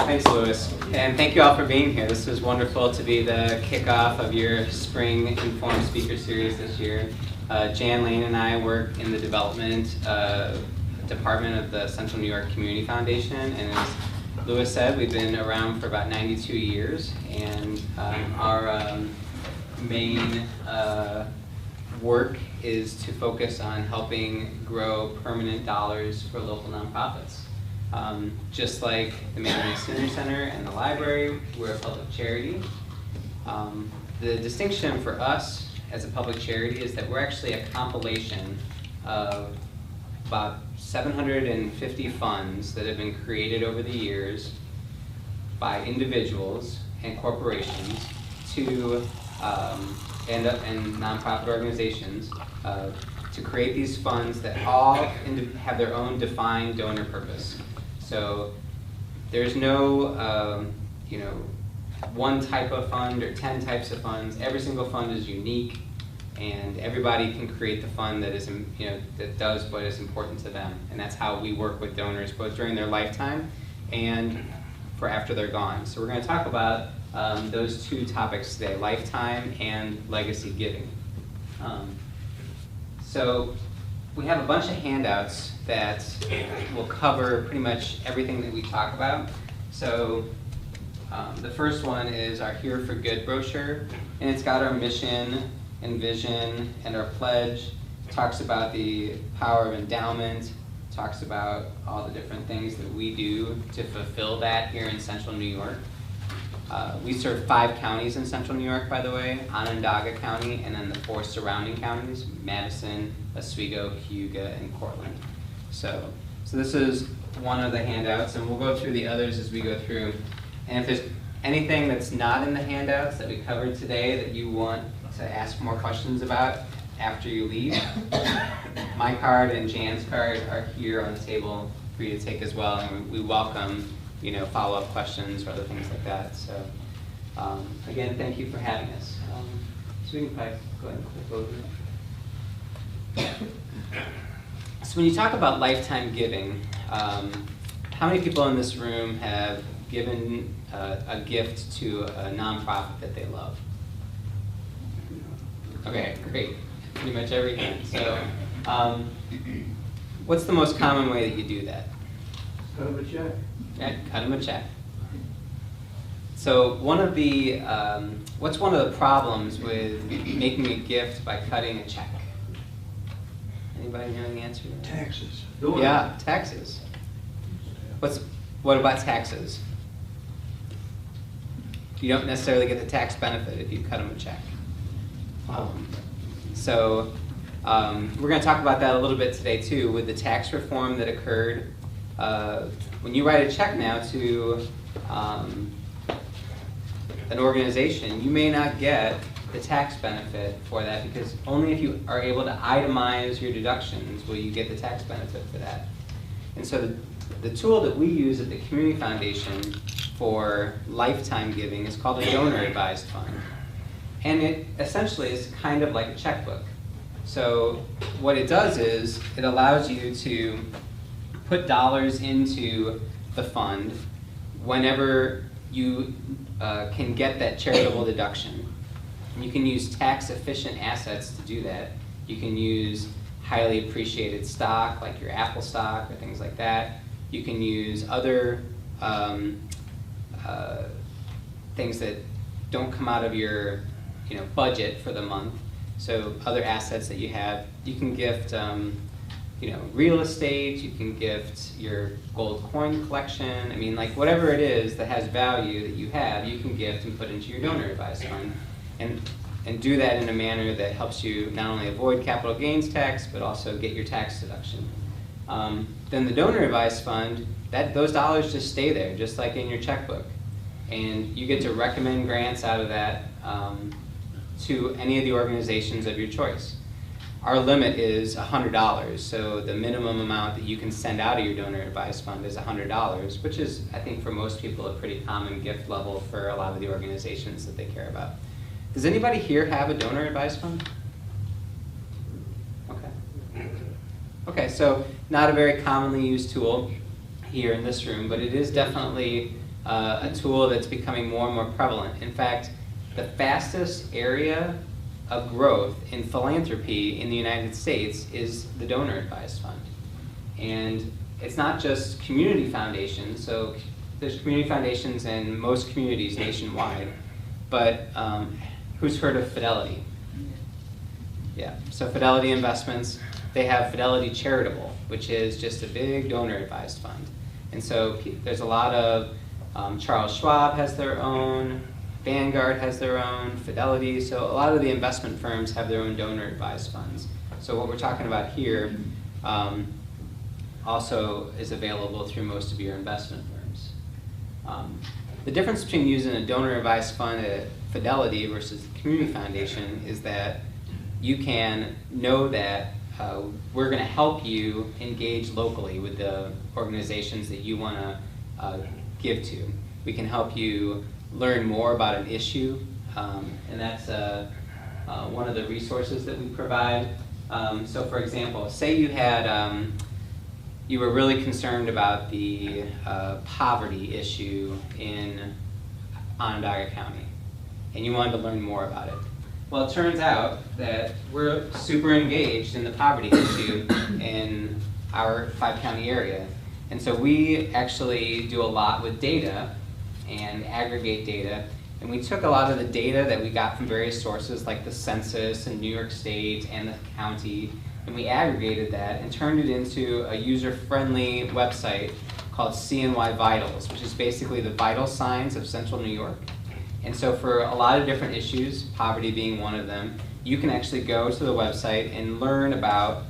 Thanks, Louis. And thank you all for being here. This is wonderful to be the kickoff of your Spring Informed Speaker Series this year. Jan Lane and I work in the development department of the Central New York Community Foundation. And as Louis said, we've been around for about 92 years. And our main work is to focus on helping grow permanent dollars for local nonprofits. Just like the Manlius Center and the library, we're a public charity. The distinction for us as a public charity is that we're actually a compilation of about 750 funds that have been created over the years by individuals and corporations to and nonprofit organizations to create these funds that all have their own defined donor purpose. So there's no one type of fund or 10 types of funds. Every single fund is unique, and everybody can create the fund that is that does what is important to them. And that's how we work with donors, both during their lifetime and for after they're gone. So we're going to talk about those two topics today: lifetime and legacy giving. So we have a bunch of handouts that will cover pretty much everything that we talk about. So the first one is our Here for Good brochure, and it's got our mission and vision and our pledge. It talks about the power of endowment, talks about all the different things that we do to fulfill that here in Central New York. We serve 5 counties in Central New York, by the way: Onondaga County, and then the 4 surrounding counties: Madison, Oswego, Cayuga, and Cortland. So this is one of the handouts, and we'll go through the others as we go through. And if there's anything that's not in the handouts that we covered today that you want to ask more questions about after you leave, my card and Jan's card are here on the table for you to take as well, and we welcome follow-up questions or other things like that. So again, thank you for having us. So we can probably go ahead and click over. So when you talk about lifetime giving, how many people in this room have given a gift to a nonprofit that they love? Okay, great. Pretty much every hand. So what's the most common way that you do that? Cut them a check. Yeah, cut them a check. So what's one of the problems with making a gift by cutting a check? Anybody know the answer to that? Taxes. Yeah, taxes. What about taxes? You don't necessarily get the tax benefit if you cut them a check. So we're going to talk about that a little bit today too, with the tax reform that occurred. When you write a check now to an organization, you may not get the tax benefit for that, because only if you are able to itemize your deductions will you get the tax benefit for that. And so the tool that we use at the Community Foundation for lifetime giving is called a donor advised fund. And it essentially is kind of like a checkbook. So what it does is it allows you to put dollars into the fund whenever you can get that charitable deduction. And you can use tax efficient assets to do that. You can use highly appreciated stock, like your Apple stock or things like that. You can use other things that don't come out of your budget for the month. So other assets that you have. You can gift real estate, you can gift your gold coin collection. I mean, like whatever it is that has value that you have, you can gift and put into your donor advised fund. And do that in a manner that helps you not only avoid capital gains tax, but also get your tax deduction. Then the donor advised fund, those dollars just stay there, just like in your checkbook. And you get to recommend grants out of that to any of the organizations of your choice. Our limit is $100, so the minimum amount that you can send out of your donor advised fund is $100, which is, I think, for most people, a pretty common gift level for a lot of the organizations that they care about. Does anybody here have a donor advised fund? Okay. Okay, so not a very commonly used tool here in this room, but it is definitely a tool that's becoming more and more prevalent. In fact, the fastest area of growth in philanthropy in the United States is the donor advised fund. And it's not just community foundations, so there's community foundations in most communities nationwide, but who's heard of Fidelity? Yeah, so Fidelity Investments, they have Fidelity Charitable, which is just a big donor advised fund. And so there's a lot of, Charles Schwab has their own, Vanguard has their own, Fidelity, so a lot of the investment firms have their own donor advised funds. So what we're talking about here also is available through most of your investment firms. The difference between using a donor advised fund at Fidelity versus the community foundation is that you can know that we're going to help you engage locally with the organizations that you want to give to. We can help you learn more about an issue, and that's one of the resources that we provide. So for example, say you had, you were really concerned about the poverty issue in Onondaga County, and you wanted to learn more about it. Well, it turns out that we're super engaged in the poverty issue in our 5-county area. And so we actually do a lot with data and aggregate data. And we took a lot of the data that we got from various sources like the census in New York State and the county, and we aggregated that and turned it into a user-friendly website called CNY Vitals, which is basically the vital signs of Central New York. And so for a lot of different issues, poverty being one of them, you can actually go to the website and learn about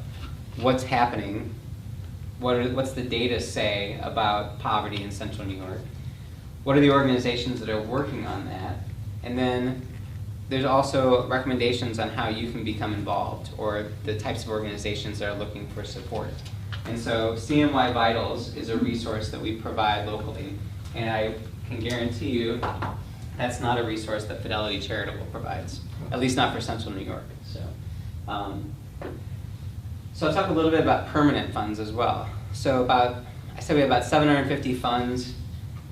what's happening, what's the data say about poverty in Central New York, what are the organizations that are working on that, and then there's also recommendations on how you can become involved or the types of organizations that are looking for support. And so CNY Vitals is a resource that we provide locally, and I can guarantee you that's not a resource that Fidelity Charitable provides, at least not for Central New York. So I'll talk a little bit about permanent funds as well. So I said we have about 750 funds.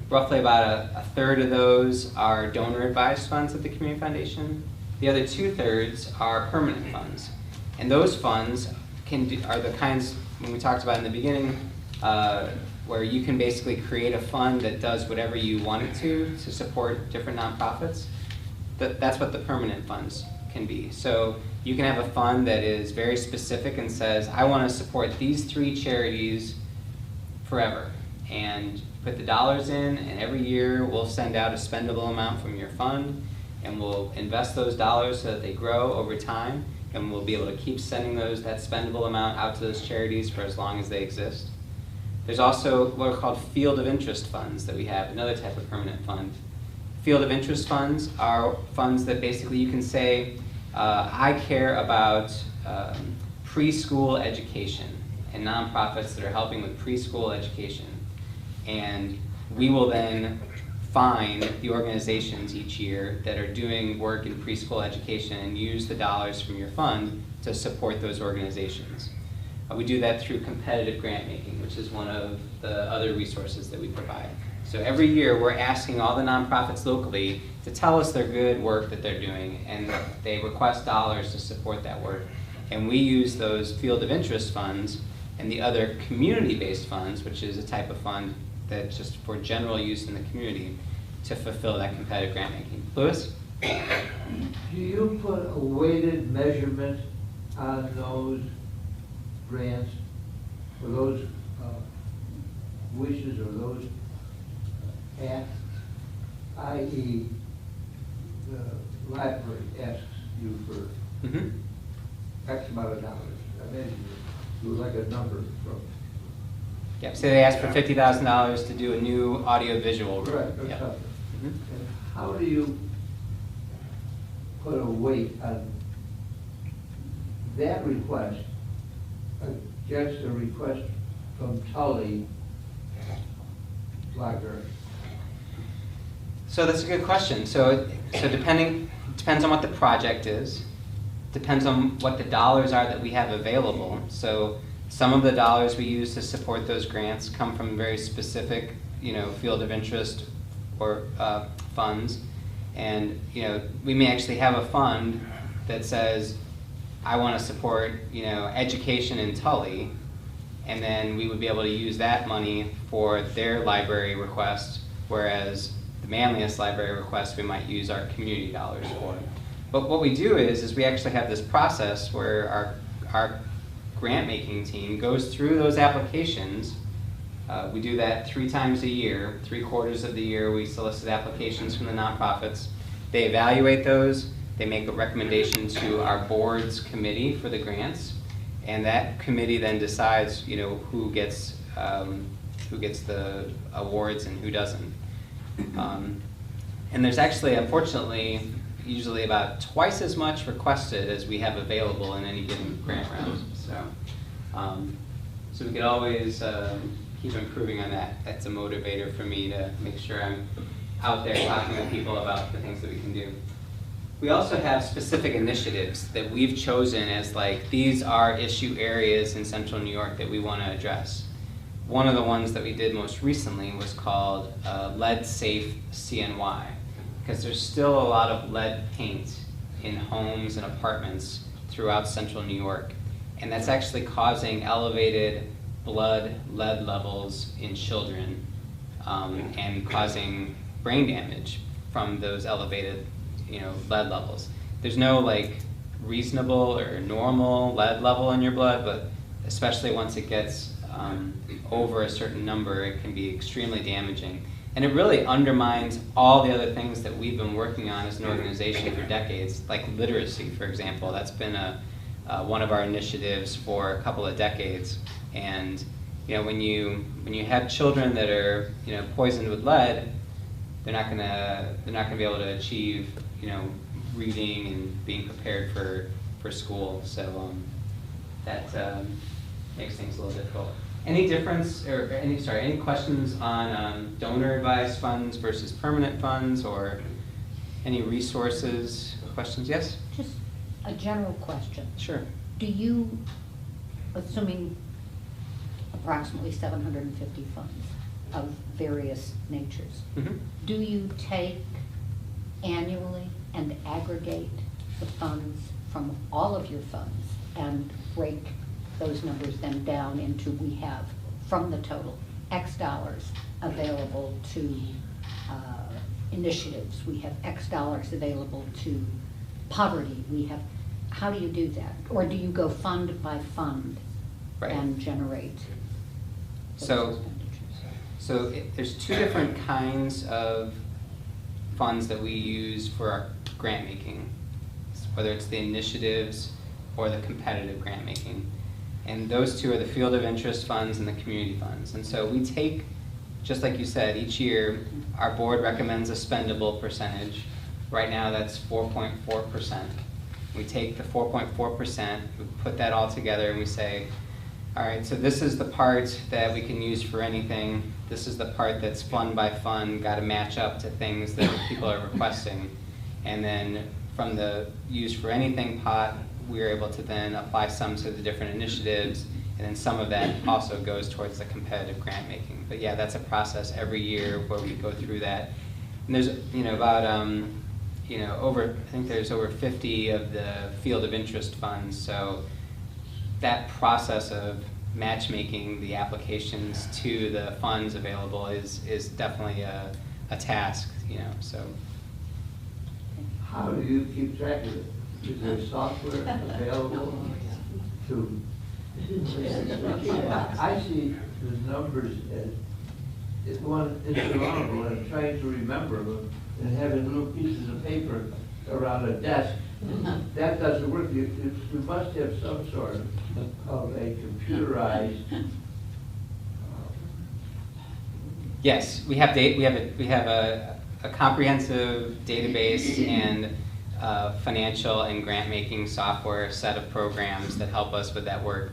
Roughly about a third of those are donor advised funds at the Community Foundation. The other 2/3 are permanent funds. And those funds are the kinds, when we talked about in the beginning, where you can basically create a fund that does whatever you want it to support different nonprofits. That's what the permanent funds can be. So you can have a fund that is very specific and says, I want to support these 3 charities forever. And put the dollars in, and every year we'll send out a spendable amount from your fund, and we'll invest those dollars so that they grow over time, and we'll be able to keep sending that spendable amount out to those charities for as long as they exist. There's also what are called field of interest funds that we have, another type of permanent fund. Field of interest funds are funds that basically you can say, I care about preschool education and nonprofits that are helping with preschool education. And we will then find the organizations each year that are doing work in preschool education and use the dollars from your fund to support those organizations. We do that through competitive grant making, which is one of the other resources that we provide. So every year we're asking all the nonprofits locally to tell us their good work that they're doing, and they request dollars to support that work. And we use those field of interest funds and the other community-based funds, which is a type of fund that's just for general use in the community, to fulfill that competitive grant making. Louis? Do you put a weighted measurement on those grants, or those wishes, or those asks, i.e. the library asks you for X amount of dollars? I imagine you would like a number from. Yeah, say they ask for $50,000 to do a new audio-visual room. Right, Yep. And how do you put a weight on that request against a request from Tully Library? So that's a good question. So depends on what the project is, depends on what the dollars are that we have available. So some of the dollars we use to support those grants come from very specific, field of interest or funds, and we may actually have a fund that says, I want to support education in Tully, and then we would be able to use that money for their library request, whereas the Manlius Library request we might use our community dollars for. But what we do is we actually have this process where our grant-making team goes through those applications. We do that 3 times a year, 3/4 of the year. We solicit applications from the nonprofits. They evaluate those. They make a recommendation to our board's committee for the grants, and that committee then decides, who gets the awards and who doesn't. And there's actually, unfortunately, usually about twice as much requested as we have available in any given grant round. So we could always keep improving on that. That's a motivator for me to make sure I'm out there talking to people about the things that we can do. We also have specific initiatives that we've chosen as these are issue areas in Central New York that we want to address. One of the ones that we did most recently was called Lead Safe CNY, because there's still a lot of lead paint in homes and apartments throughout Central New York, and that's actually causing elevated blood lead levels in children and causing brain damage from those elevated lead levels. There's no reasonable or normal lead level in your blood, but especially once it gets over a certain number, it can be extremely damaging. And it really undermines all the other things that we've been working on as an organization for decades, like literacy, for example. That's been one of our initiatives for a couple of decades. And when you have children that are poisoned with lead, they're not gonna be able to achieve reading and being prepared for school. So that makes things a little difficult. Any difference, or any questions on donor advised funds versus permanent funds, or any resources, questions? Yes? Just a general question. Sure. Do you, assuming approximately 750 funds of various natures, do you take annually and aggregate the funds from all of your funds and break those numbers then down into, we have from the total X dollars available to initiatives, we have X dollars available to poverty, we have, how do you do that? Or do you go fund by fund and generate those expenditures? There's 2 different kinds of funds that we use for our grant making, whether it's the initiatives or the competitive grant making. And those 2 are the field of interest funds and the community funds. And so we take, just like you said, each year our board recommends a spendable percentage. Right now that's 4.4%. We take the 4.4%, we put that all together and we say, all right, so this is the part that we can use for anything. This is the part that's fund by fund, got to match up to things that people are requesting. And then from the use for anything pot, we're able to then apply some to the different initiatives, and then some of that also goes towards the competitive grant making. But yeah, that's a process every year where we go through that. And there's about I think there's over 50 of the field of interest funds. So that process of matchmaking the applications to the funds available is definitely a task. So. How do you keep track of it? Is there software available to? I see the numbers as one insurmountable, and trying to remember them and having little pieces of paper around a desk. That doesn't work. You must have some sort of a computerized. Yes, we have a comprehensive database and financial and grant making software set of programs that help us with that work.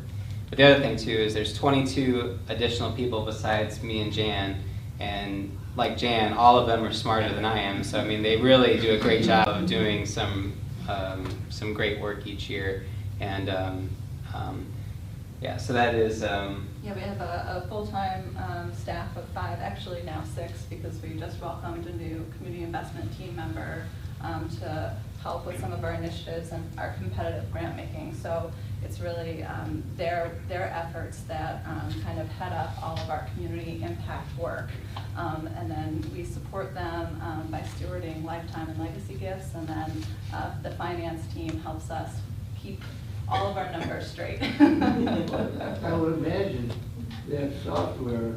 But the other thing too is there's 22 additional people besides me and Jan, and like Jan, all of them are smarter than I am. So I mean, they really do a great job of doing some great work each year, and yeah. So that is Yeah, we have a full-time staff of 5, actually now 6, because we just welcomed a new community investment team member to help with some of our initiatives and our competitive grant making. So it's really their efforts that kind of head up all of our community impact work. And then we support them by stewarding lifetime and legacy gifts, and then the finance team helps us keep all of our numbers straight. I would imagine that software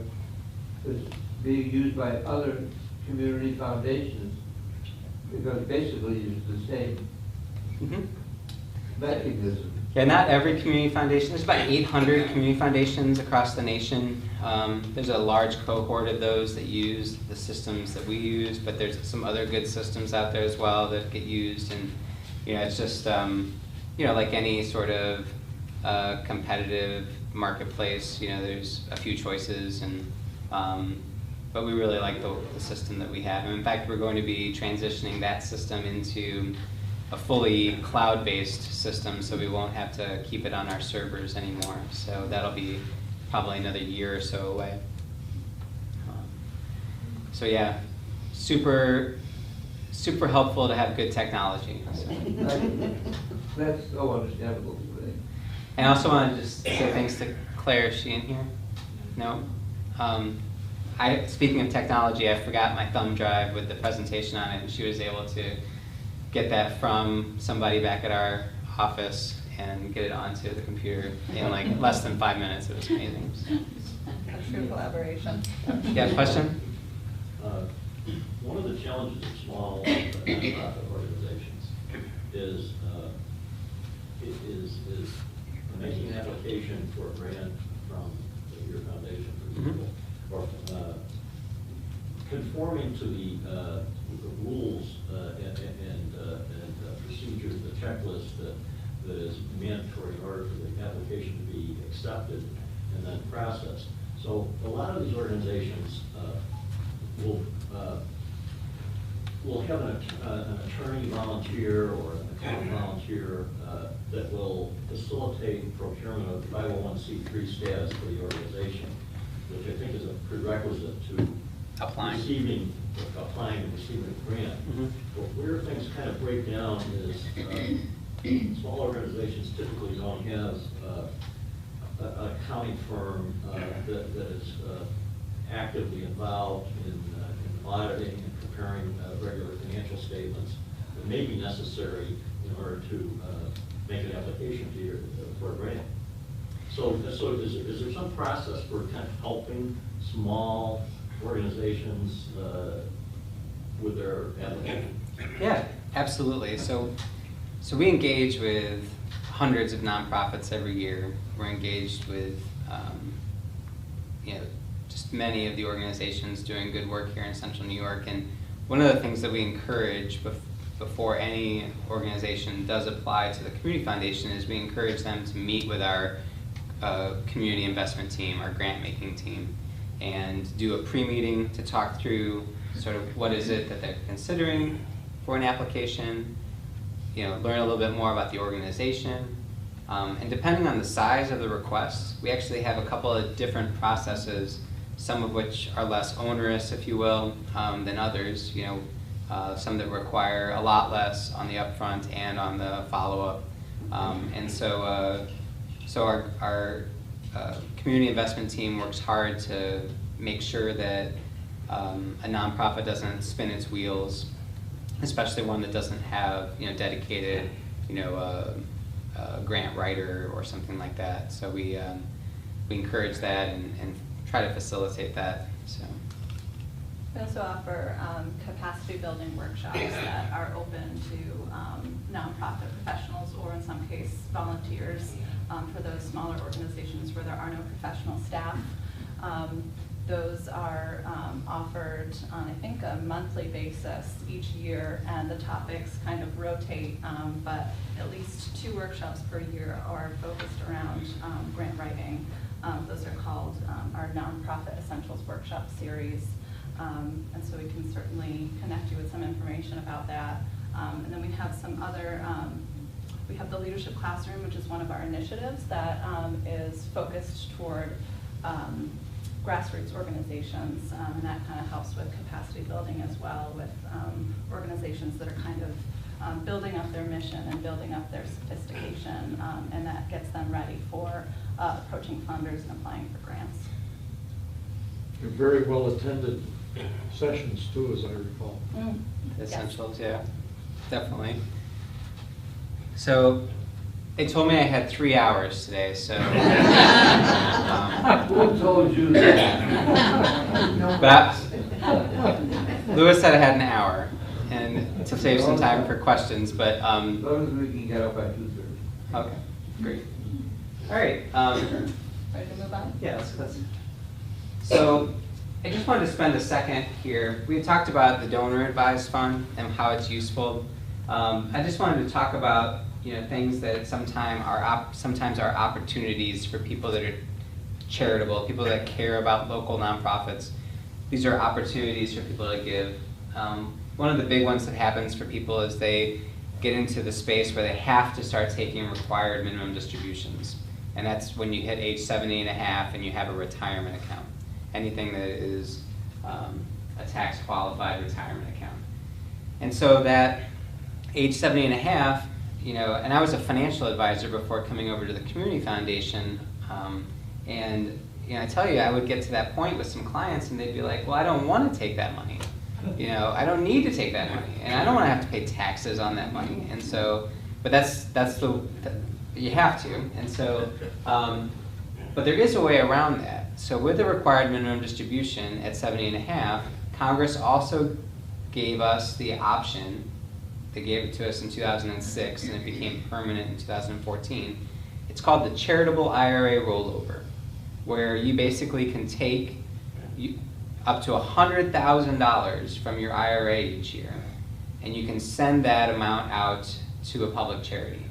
is being used by other community foundations, because basically it's the same mechanism. Yeah, not every community foundation. There's about 800 community foundations across the nation. There's a large cohort of those that use the systems that we use, but there's some other good systems out there as well that get used. And it's just like any sort of competitive marketplace. There's a few choices, and but we really like the system that we have. And in fact, we're going to be transitioning that system into a fully cloud-based system, so we won't have to keep it on our servers anymore. So that'll be probably another year or so away. So yeah, super helpful to have good technology. So. That's so understandable. And I also want to just say thanks to Claire. Is she in here? No? Speaking of technology, I forgot my thumb drive with the presentation on it, and she was able to get that from somebody back at our office and get it onto the computer in like less than 5 minutes. It was amazing. A true collaboration. Yeah, question? One of the challenges of small nonprofit organizations is making an application for a grant from your foundation, for example, or conforming to the rules and procedures, the checklist that is mandatory in order for the application to be accepted and then processed. So a lot of these organizations will have an attorney volunteer or an accountant volunteer that will facilitate procurement of 501c3 status for the organization, which I think is a prerequisite to applying and receiving a grant. But where things kind of break down is small organizations typically don't have an accounting firm that is actively involved in auditing and preparing regular financial statements that may be necessary in order to make an application for a grant. So is there some process for kind of helping small organizations with their application? Yeah, absolutely. So we engage with hundreds of nonprofits every year. We're engaged with just many of the organizations doing good work here in Central New York. And one of the things that we encourage before any organization does apply to the Community Foundation is we encourage them to meet with our community investment team, our grant making team, and do a pre-meeting to talk through sort of what is it that they're considering for an application, learn a little bit more about the organization. And depending on the size of the request, we actually have a couple of different processes, some of which are less onerous, if you will, than others. Some that require a lot less on the upfront and on the follow-up. And so our community investment team works hard to make sure that a nonprofit doesn't spin its wheels, especially one that doesn't have dedicated grant writer or something like that. So we encourage that and try to facilitate that. So. We also offer capacity building workshops that are open to nonprofit professionals, or in some case volunteers, for those smaller organizations where there are no professional staff. Those are offered on, I think, a monthly basis each year, and the topics kind of rotate, but at least 2 workshops per year are focused around grant writing. Those are called our Nonprofit Essentials Workshop Series, and so we can certainly connect you with some information about that. And then we have some other, we have the Leadership Classroom, which is one of our initiatives that is focused toward grassroots organizations, and that kind of helps with capacity building as well, with organizations that are kind of building up their mission and building up their sophistication, and that gets them ready for approaching funders and applying for grants. They're very well attended sessions too, as I recall. Essentials, yeah, definitely. So they told me I had 3 hours today, so. Who told you that? But Louis said I had an hour, and to save some time for questions, but, As long as we can get up by 2:30. okay, great. All right. Ready to move on? Yeah, let's. So I just wanted to spend a second here. We had talked about the donor advised fund and how it's useful. I just wanted to talk about things that sometimes are opportunities for people that are charitable, people that care about local nonprofits. These are opportunities for people to give. One of the big ones that happens for people is they get into the space where they have to start taking required minimum distributions. And that's when you hit age 70 and a half and you have a retirement account. Anything that is a tax qualified retirement account. And so that age 70 and a half, and I was a financial advisor before coming over to the Community Foundation, and I tell you, I would get to that point with some clients and they'd be like, well, I don't want to take that money. I don't need to take that money, and I don't want to have to pay taxes on that money. And so, but you have to. And so, but there is a way around that. So with the required minimum distribution at 70 and a half, Congress also gave us the option. They gave it to us in 2006, and it became permanent in 2014. It's called the charitable IRA rollover, where you basically can take up to $100,000 from your IRA each year, and you can send that amount out to a public charity.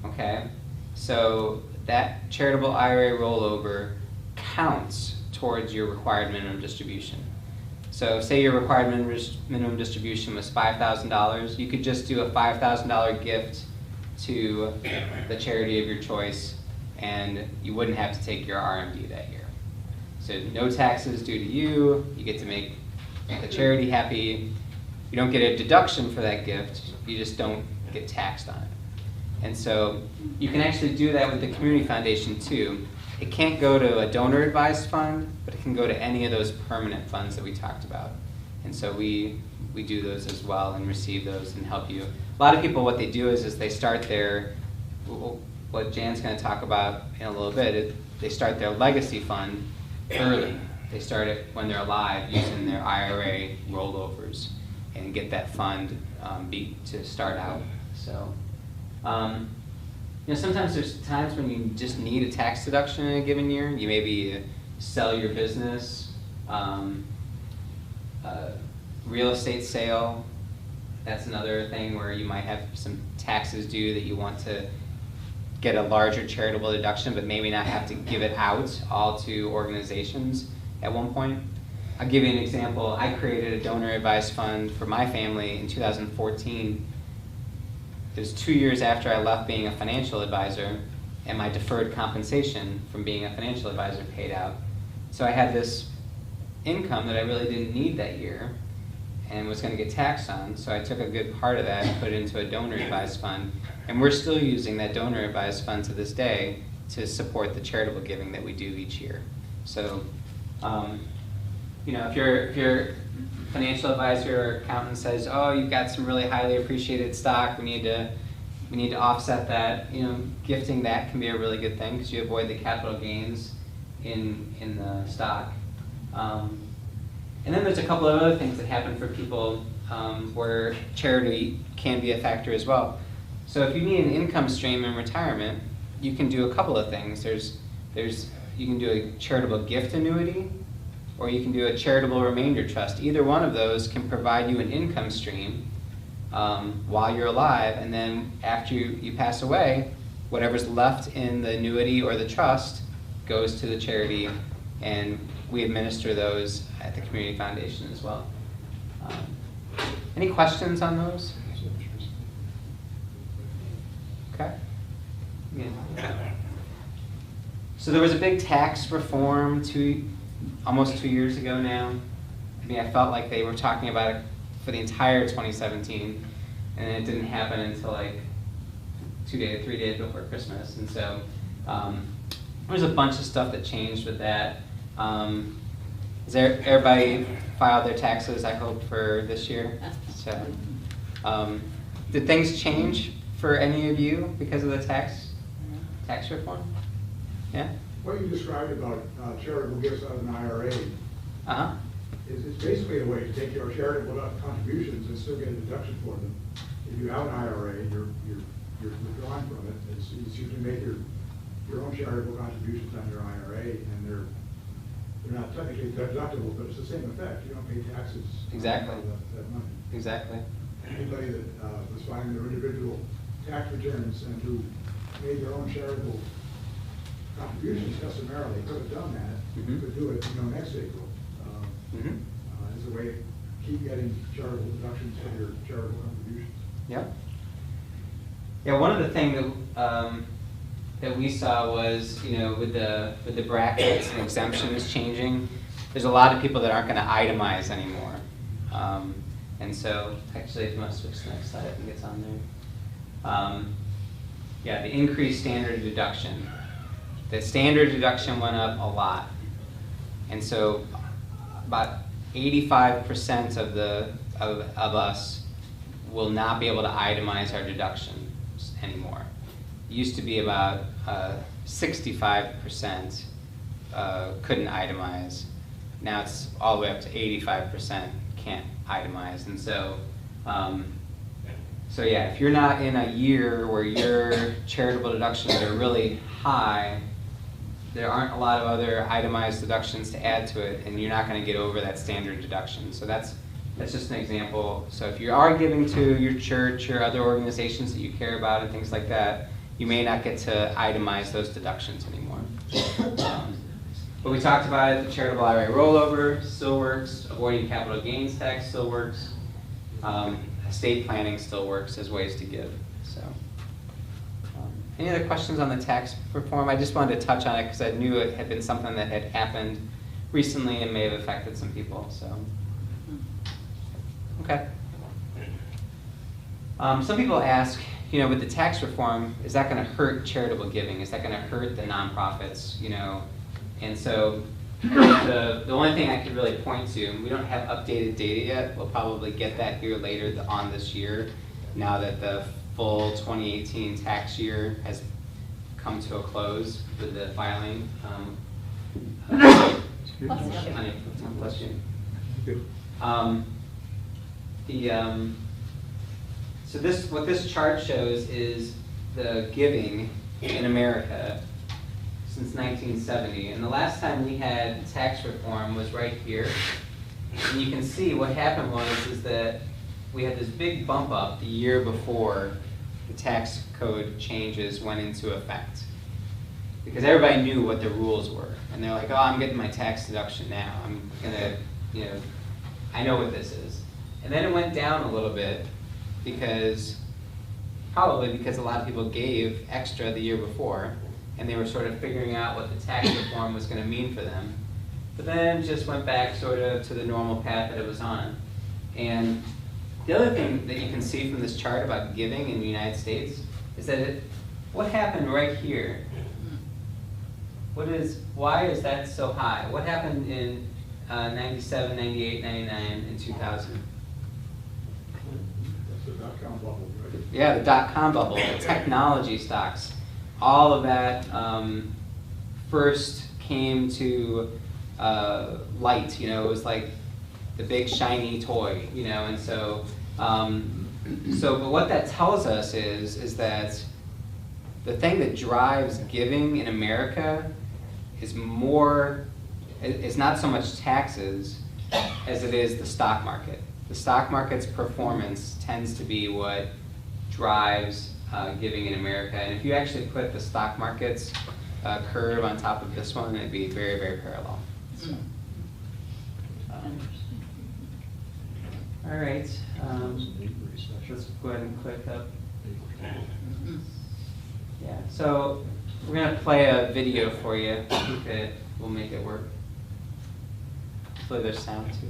Okay? So that charitable IRA rollover counts towards your required minimum distribution. So say your required minimum distribution was $5,000, you could just do a $5,000 gift to the charity of your choice, and you wouldn't have to take your RMD that year. So no taxes due to you, you get to make the charity happy. You don't get a deduction for that gift, you just don't get taxed on it. And so you can actually do that with the Community Foundation too. It can't go to a donor advised fund, but it can go to any of those permanent funds that we talked about. And so we do those as well and receive those and help you. A lot of people, what they do is they start their, what Jan's going to talk about in a little bit, they start their legacy fund early. They start it when they're alive using their IRA rollovers and get that fund to start out. So. Sometimes there's times when you just need a tax deduction in a given year. You maybe sell your business, real estate sale. That's another thing where you might have some taxes due that you want to get a larger charitable deduction, but maybe not have to give it out all to organizations at one point. I'll give you an example. I created a donor advised fund for my family in 2014. It was 2 years after I left being a financial advisor, and my deferred compensation from being a financial advisor paid out. So I had this income that I really didn't need that year and was going to get taxed on, so I took a good part of that and put it into a donor advised fund, and we're still using that donor advised fund to this day to support the charitable giving that we do each year. So, if your financial advisor or accountant says, "Oh, you've got some really highly appreciated stock. We need to offset that." Gifting that can be a really good thing because you avoid the capital gains in the stock. And then there's a couple of other things that happen for people where charity can be a factor as well. So if you need an income stream in retirement, you can do a couple of things. You can do a charitable gift annuity, or you can do a charitable remainder trust. Either one of those can provide you an income stream while you're alive, and then after you pass away, whatever's left in the annuity or the trust goes to the charity, and we administer those at the Community Foundation as well. Any questions on those? Okay. Yeah. So there was a big tax reform almost 2 years ago now. I mean, I felt like they were talking about it for the entire 2017, and it didn't happen until like 3 days before Christmas. And so there's a bunch of stuff that changed with that. Everybody filed their taxes, I hope, for this year? So, did things change for any of you because of the tax reform? Yeah? What you described about charitable gifts out of an IRA Uh-huh. is basically a way to take your charitable contributions and still get a deduction for them. If you have an IRA, you're withdrawing from it, you can make your own charitable contributions on your IRA, and they're not technically deductible, but it's the same effect. You don't pay taxes Exactly. on that money. Exactly. Anybody that was filing their individual tax returns and who made their own charitable contributions customarily could have done that. Mhm. Could do it, next April. Mm-hmm. As a way to keep getting charitable deductions for your charitable contributions. Yep. Yeah, one of the things that we saw was, with the brackets and exemptions changing, there's a lot of people that aren't going to itemize anymore. And so, actually, if you want to switch to the next slide, I think it's on there. Yeah, the increased standard deduction. The standard deduction went up a lot. And so about 85% of us will not be able to itemize our deductions anymore. It used to be about 65% couldn't itemize. Now it's all the way up to 85% can't itemize. And so, so yeah, if you're not in a year where your charitable deductions are really high, there aren't a lot of other itemized deductions to add to it, and you're not going to get over that standard deduction. So that's just an example. So if you are giving to your church or other organizations that you care about and things like that, you may not get to itemize those deductions anymore. But we talked about it, the charitable IRA rollover still works, avoiding capital gains tax still works, estate planning still works as ways to give. So. Any other questions on the tax reform? I just wanted to touch on it because I knew it had been something that had happened recently and may have affected some people. So, okay. Some people ask, with the tax reform, is that going to hurt charitable giving? Is that going to hurt the nonprofits? And so the only thing I could really point to, and we don't have updated data yet. We'll probably get that here later on this year, now that the full 2018 tax year has come to a close with the filing. Bless you. So what this chart shows is the giving in America since 1970, and the last time we had tax reform was right here. And you can see what happened is that we had this big bump up the year before the tax code changes went into effect. Because everybody knew what the rules were. And they're like, oh, I'm getting my tax deduction now. I'm gonna, I know what this is. And then it went down a little bit probably because a lot of people gave extra the year before, and they were sort of figuring out what the tax reform was gonna mean for them. But then just went back sort of to the normal path that it was on. And the other thing that you can see from this chart about giving in the United States is that what happened right here? Why is that so high? What happened in 97, 98, 99, and 2000? That's the dot-com bubble, right? Yeah, the dot-com bubble, the technology stocks. All of that first came to light. It was like the big shiny toy, and so but what that tells us is that the thing that drives giving in America is not so much taxes as it is the stock market. The stock market's performance tends to be what drives giving in America. And if you actually put the stock market's curve on top of this one, it'd be very, very parallel. So, all right, let's go ahead and click up. Yeah, so we're going to play a video for you. I think we'll make it work. Hopefully there's sound too.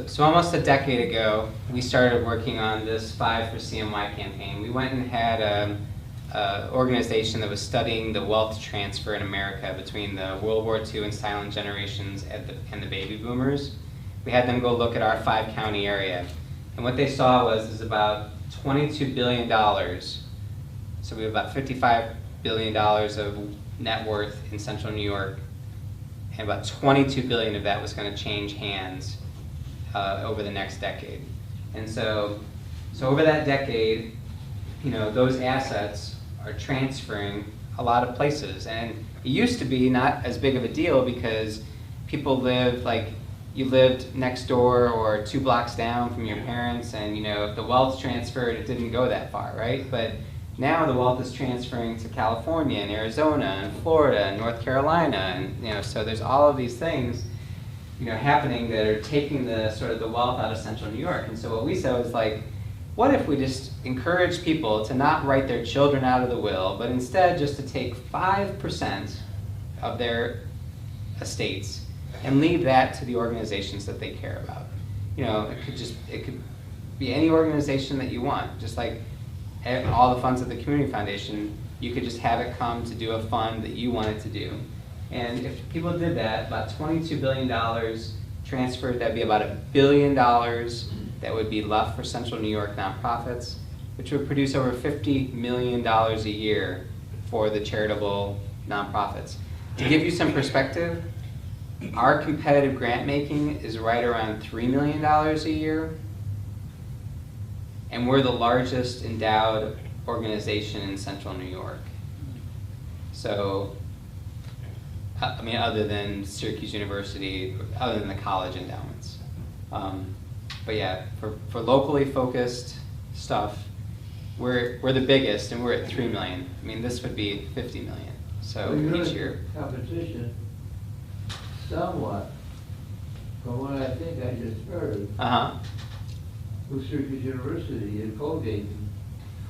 So almost a decade ago, we started working on this 5 for CMY campaign. We went and had an organization that was studying the wealth transfer in America between the World War II and silent generations and the baby boomers. We had them go look at our 5-county area. And what they saw was about $22 billion. So we have about $55 billion of net worth in central New York. And about $22 billion of that was going to change hands over the next decade. And so over that decade, those assets are transferring a lot of places. And it used to be not as big of a deal because people lived, you lived next door or 2 blocks down from your parents, and if the wealth transferred, it didn't go that far, right? But now the wealth is transferring to California and Arizona and Florida and North Carolina, and so there's all of these things happening that are taking the wealth out of central New York. And so what we said was what if we just encourage people to not write their children out of the will, but instead just to take 5% of their estates and leave that to the organizations that they care about. It could be any organization that you want, just like all the funds at the Community Foundation, you could just have it come to do a fund that you want it to do. And if people did that, about $22 billion transferred, that'd be about $1 billion that would be left for central New York nonprofits, which would produce over $50 million a year for the charitable nonprofits. To give you some perspective, our competitive grant making is right around $3 million a year, and we're the largest endowed organization in central New York. So, other than Syracuse University, other than the college endowments. But yeah, for locally focused stuff, we're the biggest, and we're at 3 million. This would be 50 million. So each year. Competition, somewhat, from what I think I just heard, with Syracuse University and Colgate.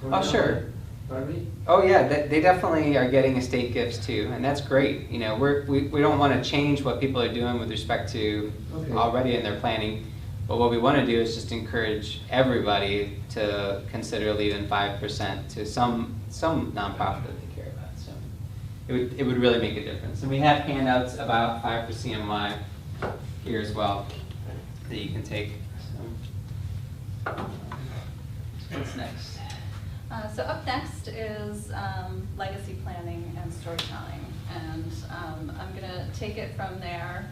Oh, sure. Pardon me? Oh yeah, they definitely are getting estate gifts too, and that's great. We don't want to change what people are doing with respect to already in their planning, but what we want to do is just encourage everybody to consider leaving 5% to some nonprofit that they care about. So it would really make a difference. And we have handouts about 5 for CMY here as well that you can take. So what's next? So up next is legacy planning and storytelling, and I'm going to take it from there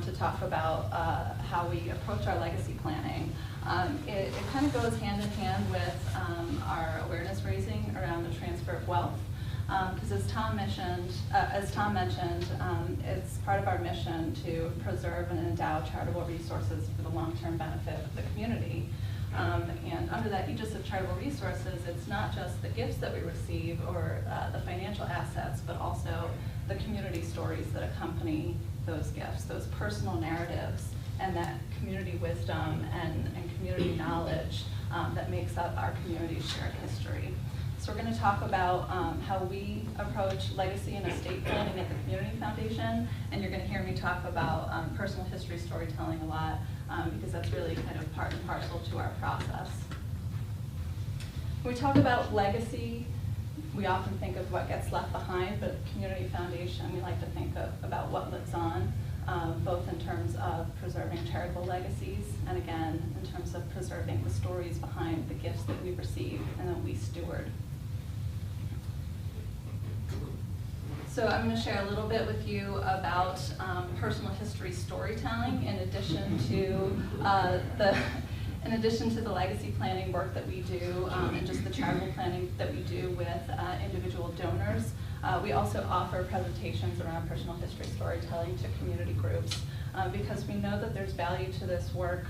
to talk about how we approach our legacy planning. It kind of goes hand in hand with our awareness raising around the transfer of wealth, because as Tom mentioned, it's part of our mission to preserve and endow charitable resources for the long-term benefit of the community. And under that aegis of charitable resources, it's not just the gifts that we receive or the financial assets, but also the community stories that accompany those gifts, those personal narratives, and that community wisdom and community knowledge that makes up our community's shared history. So we're going to talk about how we approach legacy and estate planning at the Community Foundation, and you're going to hear me talk about personal history storytelling a lot, because that's really kind of part and parcel to our process. When we talk about legacy, we often think of what gets left behind, but at the Community Foundation, we like to think about what lives on, both in terms of preserving charitable legacies, and again, in terms of preserving the stories behind the gifts that we receive and that we steward. So I'm going to share a little bit with you about personal history storytelling in addition to the legacy planning work that we do and just the charitable planning that we do with individual donors. We also offer presentations around personal history storytelling to community groups because we know that there's value to this work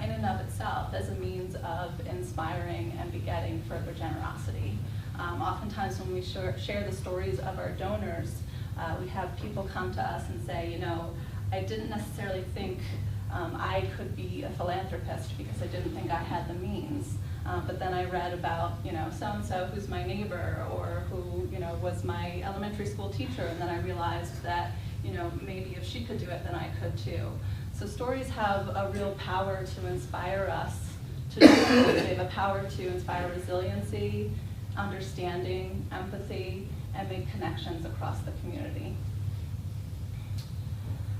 in and of itself as a means of inspiring and begetting further generosity. Oftentimes when we share the stories of our donors, we have people come to us and say, you know, I didn't necessarily think I could be a philanthropist because I didn't think I had the means. But then I read about, you know, so-and-so who's my neighbor or who, you know, was my elementary school teacher, and then I realized that, you know, maybe if she could do it, then I could too. So stories have a real power to inspire us to do things. They have a power to inspire resiliency, understanding, empathy, and make connections across the community.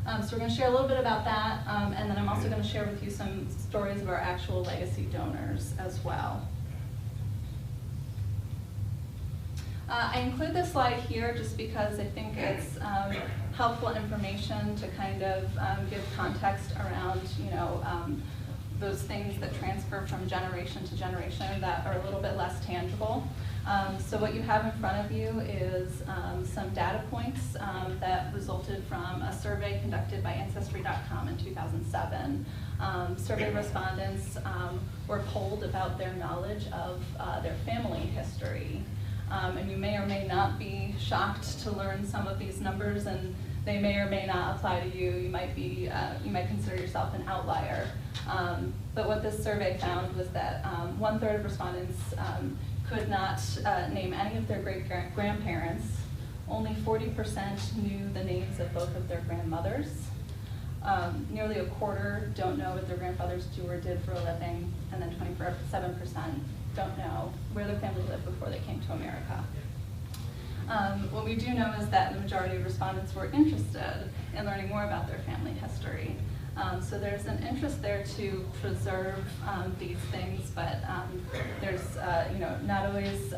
So we're going to share a little bit about that, and then I'm also going to share with you some stories of our actual legacy donors as well. I include this slide here just because I think it's helpful information to kind of give context around, you know, those things that transfer from generation to generation that are a little bit less tangible. So what you have in front of you is some data points that resulted from a survey conducted by Ancestry.com in 2007. Survey respondents were polled about their knowledge of their family history. And you may or may not be shocked to learn some of these numbers, and they may or may not apply to you. You might consider yourself an outlier. But what this survey found was that 1/3 of respondents could not name any of their great-grandparents. Only 40% knew the names of both of their grandmothers. Nearly a quarter don't know what their grandfathers do or did for a living, and then 27% don't know where their family lived before they came to America. What we do know is that the majority of respondents were interested in learning more about their family history. So there's an interest there to preserve these things, but there's you know, not always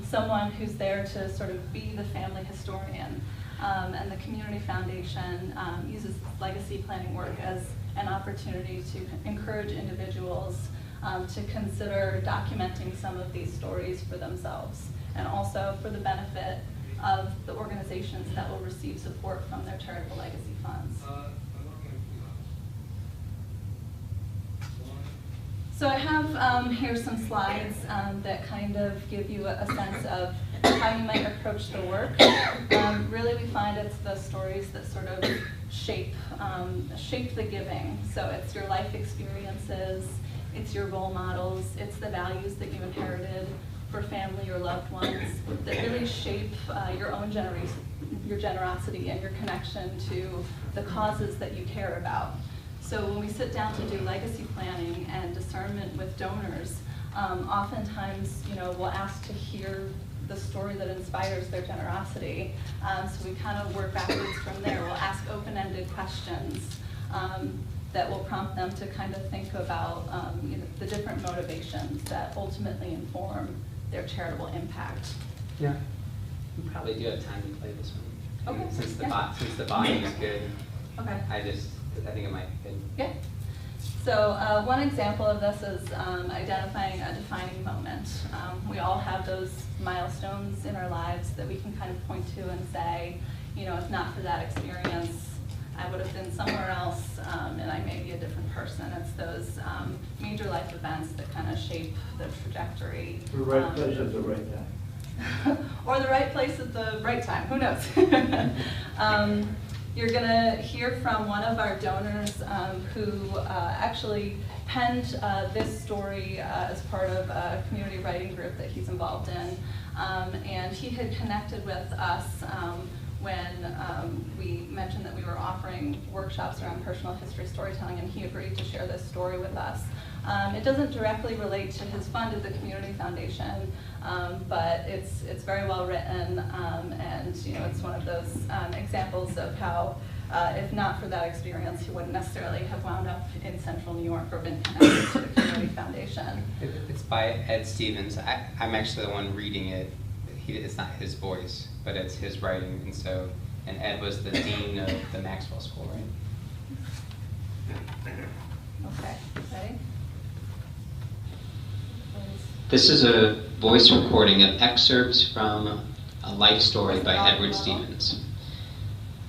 someone who's there to sort of be the family historian. And the Community Foundation uses legacy planning work as an opportunity to encourage individuals to consider documenting some of these stories for themselves, and also for the benefit of the organizations that will receive support from their charitable legacy funds. So I have here some slides that kind of give you a sense of how you might approach the work. Really, we find it's the stories that sort of shape the giving. So it's your life experiences, it's your role models, it's the values that you inherited for family or loved ones that really shape your own generosity and your connection to the causes that you care about. So when we sit down to do legacy planning and discernment with donors, oftentimes, you know, we'll ask to hear the story that inspires their generosity. So we kind of work backwards from there. We'll ask open-ended questions that will prompt them to kind of think about you know, the different motivations that ultimately inform their charitable impact. Yeah. We probably do have time to play this one. Okay. Since the Yeah. since the volume is good. Okay. I think it might be good. Yeah. So one example of this is identifying a defining moment. We all have those milestones in our lives that we can kind of point to and say, you know, if not for that experience, I would have been somewhere else, and I may be a different person. It's those major life events that kind of shape the trajectory. The right place at the right time. Or the right place at the right time, who knows? You're gonna hear from one of our donors who actually penned this story as part of a community writing group that he's involved in. And he had connected with us when we mentioned that we were offering workshops around personal history storytelling, and he agreed to share this story with us. It doesn't directly relate to his fund at the Community Foundation, but it's very well written, and it's one of those examples of how, if not for that experience, he wouldn't necessarily have wound up in Central New York or been connected to the Community Foundation. It's by Ed Stevens. I'm actually the one reading it. It's not his voice, but it's his writing, and Ed was the dean of the Maxwell School, right? Okay, ready? This is a voice recording of excerpts from a life story by Edward Stevens.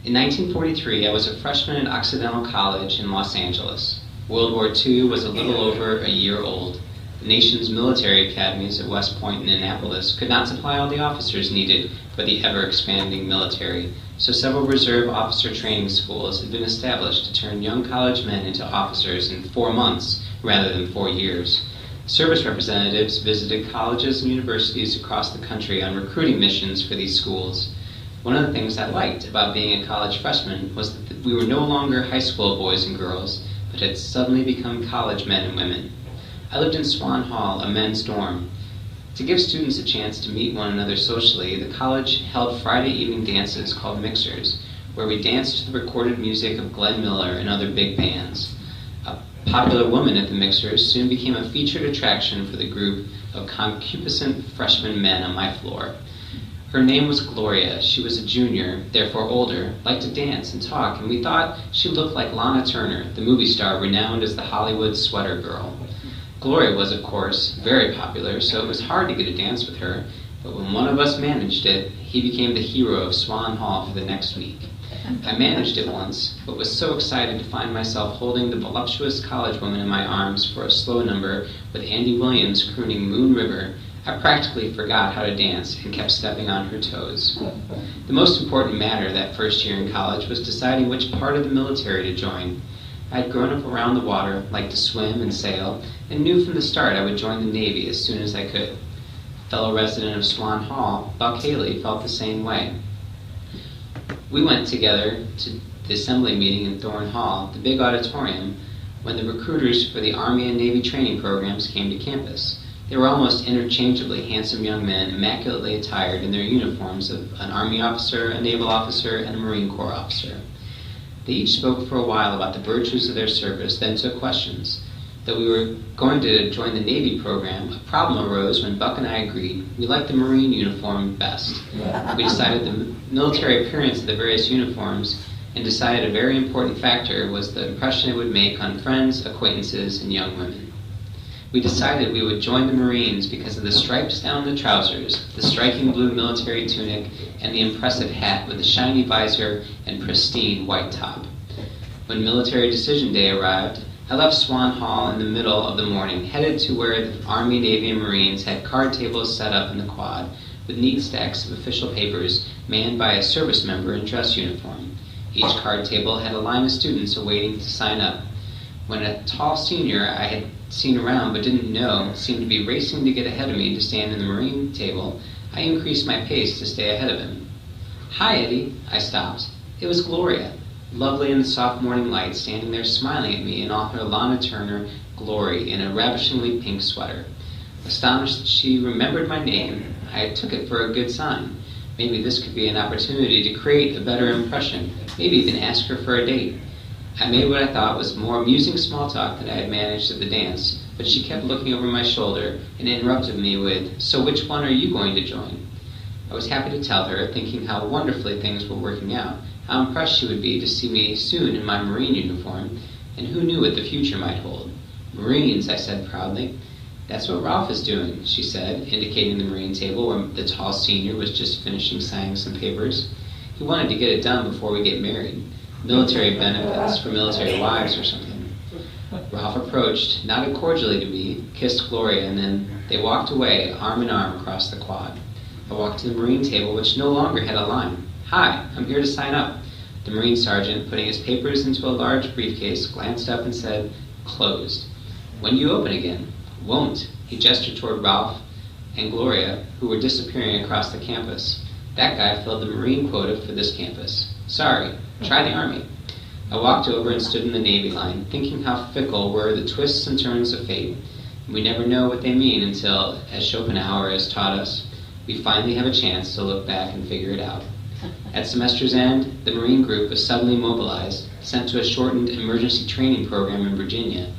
In 1943, I was a freshman at Occidental College in Los Angeles. World War II was a little over a year old. The nation's military academies at West Point and Annapolis could not supply all the officers needed for the ever-expanding military, so several reserve officer training schools had been established to turn young college men into officers in 4 months rather than 4 years. Service representatives visited colleges and universities across the country on recruiting missions for these schools. One of the things I liked about being a college freshman was that we were no longer high school boys and girls, but had suddenly become college men and women. I lived in Swan Hall, a men's dorm. To give students a chance to meet one another socially, the college held Friday evening dances called mixers, where we danced to the recorded music of Glenn Miller and other big bands. A popular woman at the mixers soon became a featured attraction for the group of concupiscent freshman men on my floor. Her name was Gloria. She was a junior, therefore older, liked to dance and talk, and we thought she looked like Lana Turner, the movie star renowned as the Hollywood sweater girl. Gloria was, of course, very popular, so it was hard to get a dance with her, but when one of us managed it, he became the hero of Swan Hall for the next week. I managed it once, but was so excited to find myself holding the voluptuous college woman in my arms for a slow number with Andy Williams crooning Moon River, I practically forgot how to dance and kept stepping on her toes. The most important matter that first year in college was deciding which part of the military to join. I had grown up around the water, liked to swim and sail, and knew from the start I would join the Navy as soon as I could. Fellow resident of Swan Hall, Buck Haley, felt the same way. We went together to the assembly meeting in Thorne Hall, the big auditorium, when the recruiters for the Army and Navy training programs came to campus. They were almost interchangeably handsome young men, immaculately attired in their uniforms of an Army officer, a Naval officer, and a Marine Corps officer. They each spoke for a while about the virtues of their service, then took questions. Though we were going to join the Navy program, a problem arose when Buck and I agreed we liked the Marine uniform best. We decided the military appearance of the various uniforms and decided a very important factor was the impression it would make on friends, acquaintances, and young women. We decided we would join the Marines because of the stripes down the trousers, the striking blue military tunic, and the impressive hat with the shiny visor and pristine white top. When military decision day arrived, I left Swan Hall in the middle of the morning, headed to where the Army, Navy, and Marines had card tables set up in the quad with neat stacks of official papers manned by a service member in dress uniform. Each card table had a line of students awaiting to sign up. When a tall senior I had seen around but didn't know seemed to be racing to get ahead of me to stand in the Marine table, I increased my pace to stay ahead of him. "Hi, Eddie," I stopped. It was Gloria, lovely in the soft morning light, standing there smiling at me in all her Lana Turner glory in a ravishingly pink sweater. Astonished that she remembered my name, I took it for a good sign. Maybe this could be an opportunity to create a better impression, maybe even ask her for a date. I made what I thought was more amusing small talk than I had managed at the dance, but she kept looking over my shoulder and interrupted me with, "So which one are you going to join?" I was happy to tell her, thinking how wonderfully things were working out, how impressed she would be to see me soon in my Marine uniform, and who knew what the future might hold. "Marines," I said proudly. "That's what Ralph is doing," she said, indicating the Marine table where the tall senior was just finishing signing some papers. "He wanted to get it done before we get married. Military benefits for military wives or something." Ralph approached, nodded cordially to me, kissed Gloria, and then they walked away, arm in arm, across the quad. I walked to the Marine table, which no longer had a line. "Hi, I'm here to sign up." The Marine sergeant, putting his papers into a large briefcase, glanced up and said, "Closed." When do you open again? Won't. He gestured toward Ralph and Gloria, who were disappearing across the campus. That guy filled the Marine quota for this campus. Sorry, try the Army. I walked over and stood in the Navy line, thinking how fickle were the twists and turns of fate. We never know what they mean until, as Schopenhauer has taught us, we finally have a chance to look back and figure it out. At semester's end, the Marine group was suddenly mobilized, sent to a shortened emergency training program in Virginia,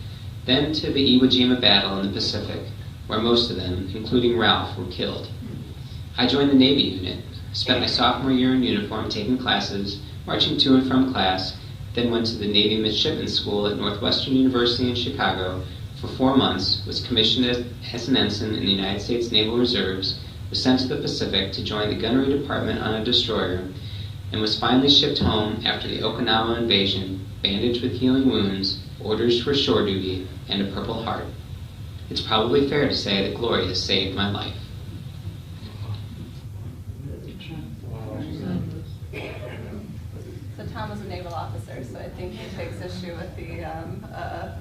then to the Iwo Jima battle in the Pacific, where most of them, including Ralph, were killed. I joined the Navy unit, spent my sophomore year in uniform taking classes, marching to and from class, then went to the Navy Midshipman School at Northwestern University in Chicago for 4 months, was commissioned as an ensign in the United States Naval Reserves, was sent to the Pacific to join the gunnery department on a destroyer, and was finally shipped home after the Okinawa invasion, bandaged with healing wounds, orders for shore duty, and a Purple Heart. It's probably fair to say that Gloria saved my life. So Tom was a naval officer, so I think he takes issue with the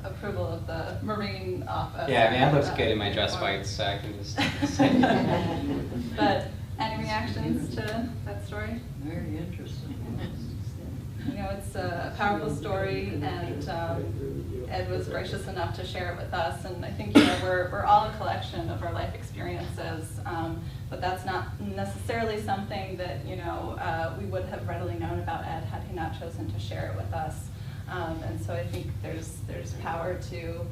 approval of the Marine office. Yeah, I mean, that looks good in my dress whites, so I can just say. But any reactions to that story? Very interesting. You know, it's a powerful story, and Ed was gracious enough to share it with us. And I think, you know, we're all a collection of our life experiences, but that's not necessarily something that, you know, we would have readily known about Ed had he not chosen to share it with us. And so I think there's power to,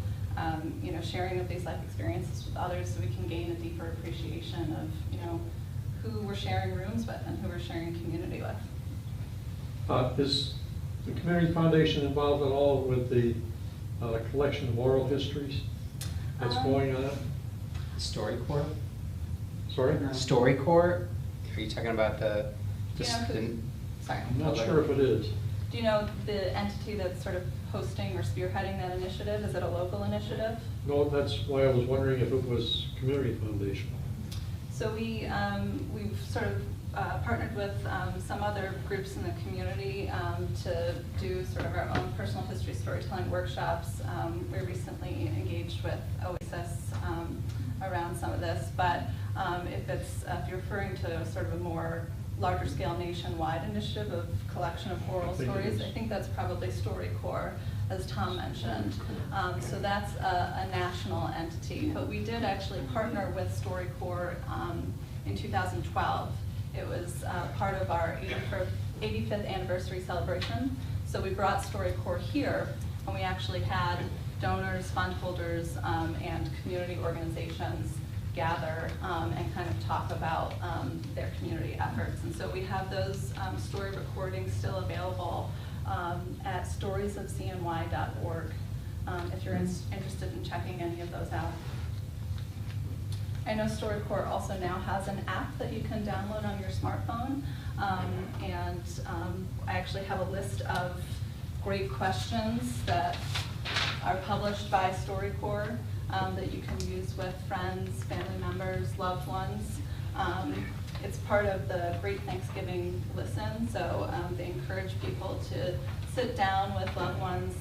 you know, sharing of these life experiences with others, so we can gain a deeper appreciation of, you know, who we're sharing rooms with and who we're sharing community with. Is the Community Foundation involved at all with the collection of oral histories that's going on? StoryCorps? Sorry? StoryCorps? Are you talking about the Yeah, sorry. I'm not sure if it is. Do you know the entity that's sort of hosting or spearheading that initiative? Is it a local initiative? No, that's why I was wondering if it was Community Foundation. So we've sort of partnered with some other groups in the community to do sort of our own personal history storytelling workshops. We recently engaged with Oasis around some of this, but if you're referring to sort of a more larger scale nationwide initiative of collection of oral stories, I think that's probably StoryCorps, as Tom mentioned. So that's a national entity, but we did actually partner with StoryCorps in 2012. It was part of our 85th anniversary celebration. So we brought StoryCorps here, and we actually had donors, fund holders, and community organizations gather and kind of talk about their community efforts. And so we have those story recordings still available at storiesofcny.org if you're interested in checking any of those out. I know StoryCorps also now has an app that you can download on your smartphone, and I actually have a list of great questions that are published by StoryCorps that you can use with friends, family members, loved ones. It's part of the Great Thanksgiving Listen, so they encourage people to sit down with loved ones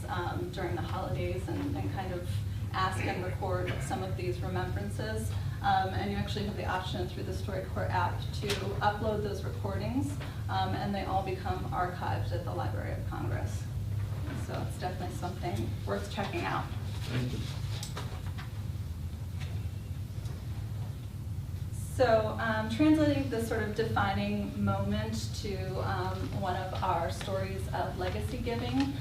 during the holidays and kind of ask and record some of these remembrances. And you actually have the option through the StoryCorps app to upload those recordings, and they all become archived at the Library of Congress. So it's definitely something worth checking out. Thank you. So translating this sort of defining moment to one of our stories of legacy giving,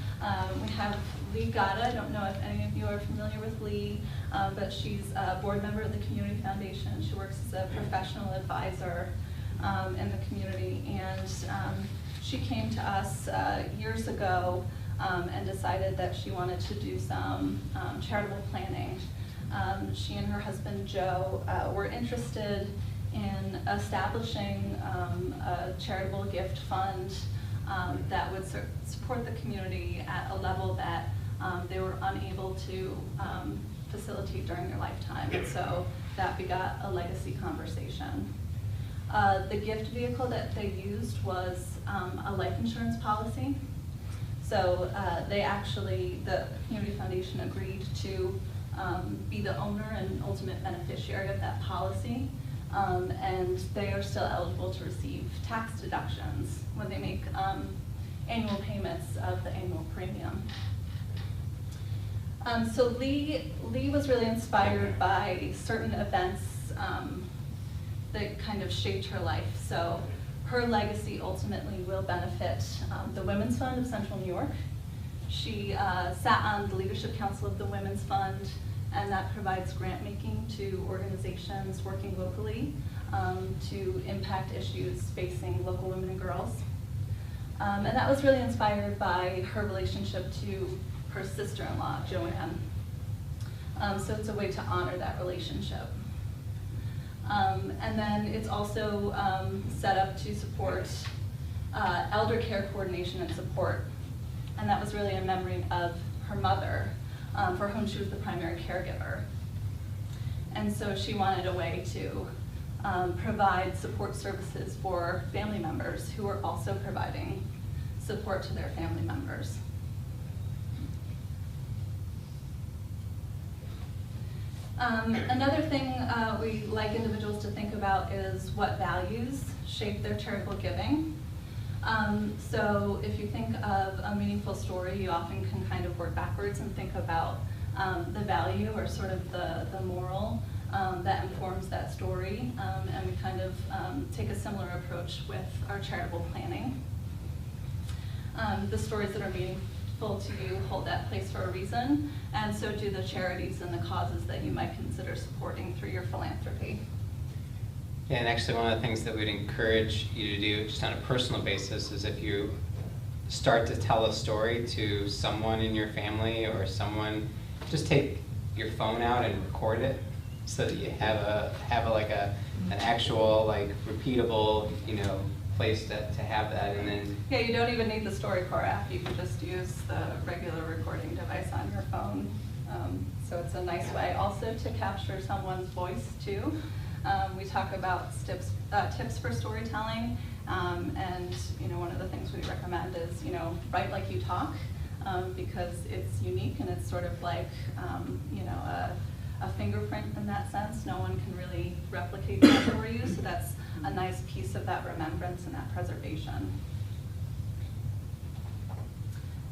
we have Lee Gada. I don't know if any of you are familiar with Lee, but she's a board member of the Community Foundation. She works as a professional advisor in the community, and she came to us years ago and decided that she wanted to do some charitable planning. She and her husband Joe were interested in establishing a charitable gift fund that would support the community at a level that they were unable to facilitate during their lifetime. And so that begot a legacy conversation. The gift vehicle that they used was a life insurance policy. So the Community Foundation agreed to be the owner and ultimate beneficiary of that policy. And they are still eligible to receive tax deductions when they make annual payments of the annual premium. So Lee was really inspired by certain events that kind of shaped her life. So her legacy ultimately will benefit the Women's Fund of Central New York. She sat on the Leadership Council of the Women's Fund, and that provides grant making to organizations working locally to impact issues facing local women and girls. And that was really inspired by her relationship to her sister-in-law, Joanne. So it's a way to honor that relationship. And then it's also set up to support elder care coordination and support. And that was really in memory of her mother, for whom she was the primary caregiver. And so she wanted a way to provide support services for family members who are also providing support to their family members. Another thing we like individuals to think about is what values shape their charitable giving. So if you think of a meaningful story, you often can kind of work backwards and think about the value or sort of the moral that informs that story. And we kind of take a similar approach with our charitable planning. The stories that are meaningful to you hold that place for a reason, and so do the charities and the causes that you might consider supporting through your philanthropy. Yeah, and actually one of the things that we'd encourage you to do just on a personal basis is if you start to tell a story to someone in your family or someone, just take your phone out and record it so that you have an actual repeatable, place to have that. And then Yeah, you don't even need the StoryCorps app. You can just use the regular recording device on your phone. So it's a nice way also to capture someone's voice too. We talk about tips for storytelling, and one of the things we recommend is write like you talk, because it's unique and it's sort of like a fingerprint in that sense. No one can really replicate that for you, so that's a nice piece of that remembrance and that preservation.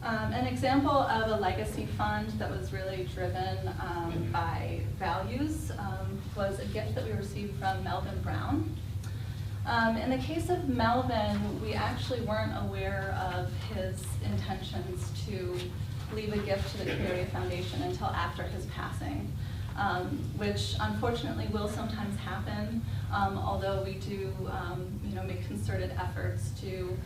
An example of a legacy fund that was really driven by values was a gift that we received from Melvin Brown. In the case of Melvin, we actually weren't aware of his intentions to leave a gift to the Community Foundation until after his passing, which unfortunately will sometimes happen, although we do make concerted efforts to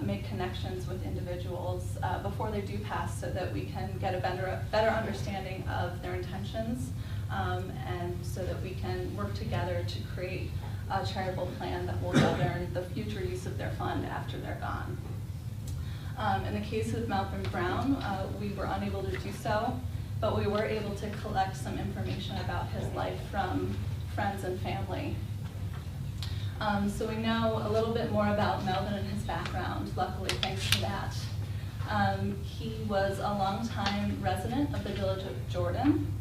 make connections with individuals before they do pass so that we can get a better understanding of their intentions, and so that we can work together to create a charitable plan that will govern the future use of their fund after they're gone. In the case of Melvin Brown, we were unable to do so, but we were able to collect some information about his life from friends and family. So we know a little bit more about Melvin and his background, luckily thanks to that. He was a longtime resident of the village of Jordan.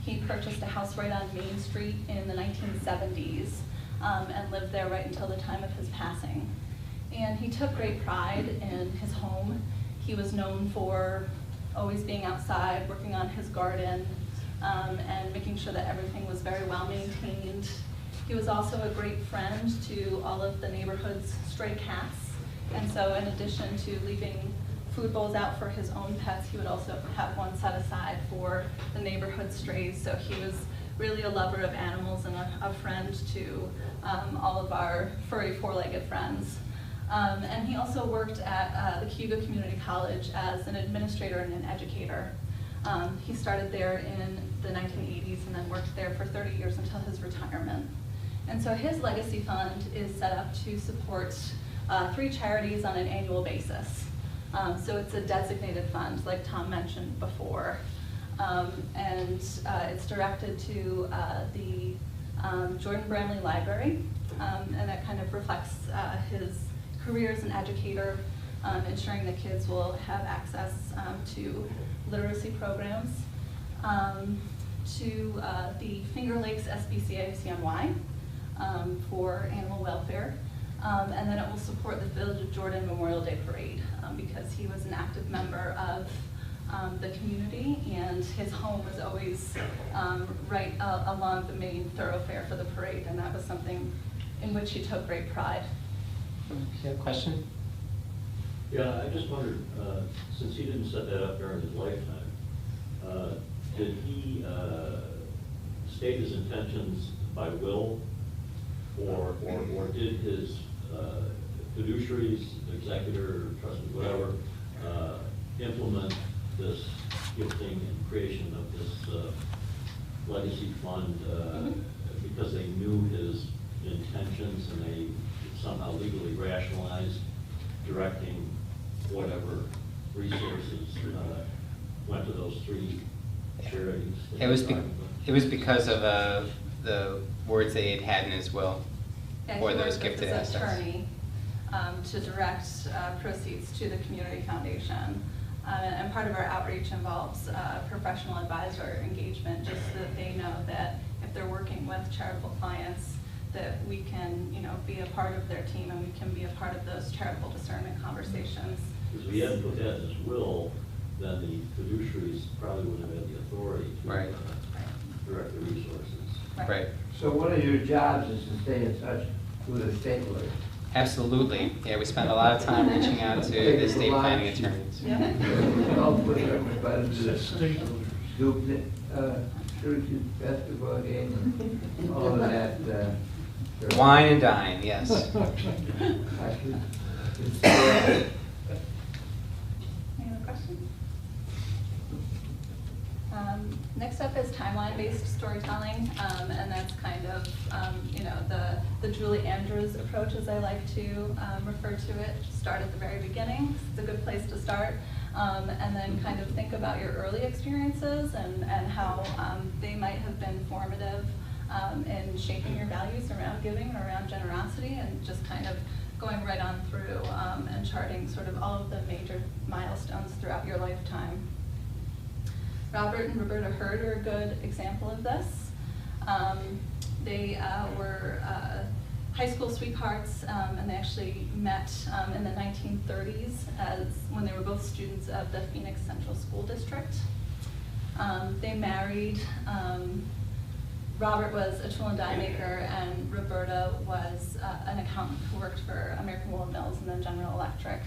He purchased a house right on Main Street in the 1970s and lived there right until the time of his passing. And he took great pride in his home. He was known for always being outside, working on his garden, and making sure that everything was very well maintained. He was also a great friend to all of the neighborhood's stray cats. And so in addition to leaving food bowls out for his own pets, he would also have one set aside for the neighborhood strays. So he was really a lover of animals and a friend to all of our furry four-legged friends. And he also worked at the Cayuga Community College as an administrator and an educator. He started there in the 1980s and then worked there for 30 years until his retirement. And so his legacy fund is set up to support 3 charities on an annual basis. So it's a designated fund, like Tom mentioned before. And it's directed to the Jordan Manlius Library, and that kind of reflects his career as an educator, ensuring that kids will have access to literacy programs. to the Finger Lakes SPCA CNY for animal welfare. And then it will support the Village of Jordan Memorial Day Parade because he was an active member of the community, and his home was always right along the main thoroughfare for the parade, and that was something in which he took great pride. You have a question? Yeah, I just wondered, since he didn't set that up during his lifetime, did he state his intentions by will, or did his fiduciaries, executor, trustee, whatever, implement this gifting and creation of this legacy fund because they knew his intentions and they somehow legally rationalized directing whatever resources went to those three charities? It was because of the words that he had in his will Yeah, for he those worked with gifted his assets. attorney to direct proceeds to the community foundation. And part of our outreach involves professional advisor engagement, just so that they know that if they're working with charitable clients, that we can, be a part of their team and we can be a part of those charitable discernment conversations. Because if he hadn't put that in his will, then the fiduciaries probably wouldn't have had the authority to Right. direct the resources. Right. So one of your jobs is to stay in touch with the state lawyer. Absolutely. Yeah, we spend a lot of time reaching out to the estate planning attorneys. I'll put everybody to the Scoop Churches basketball game and all of that. Wine and dine, yes. I could- Any other questions? Next up is timeline-based storytelling, and that's kind of, the Julie Andrews approach, as I like to refer to it. Start at the very beginning. It's a good place to start, and then kind of think about your early experiences and how they might have been formative in shaping your values around giving and around generosity, and just kind of going right on through and charting sort of all of the major milestones throughout your lifetime. Robert and Roberta Hurd are a good example of this. They were high school sweethearts, and they actually met in the 1930s when they were both students of the Phoenix Central School District. They married. Robert was a tool and die maker, and Roberta was an accountant who worked for American Wool Mills and then General Electric.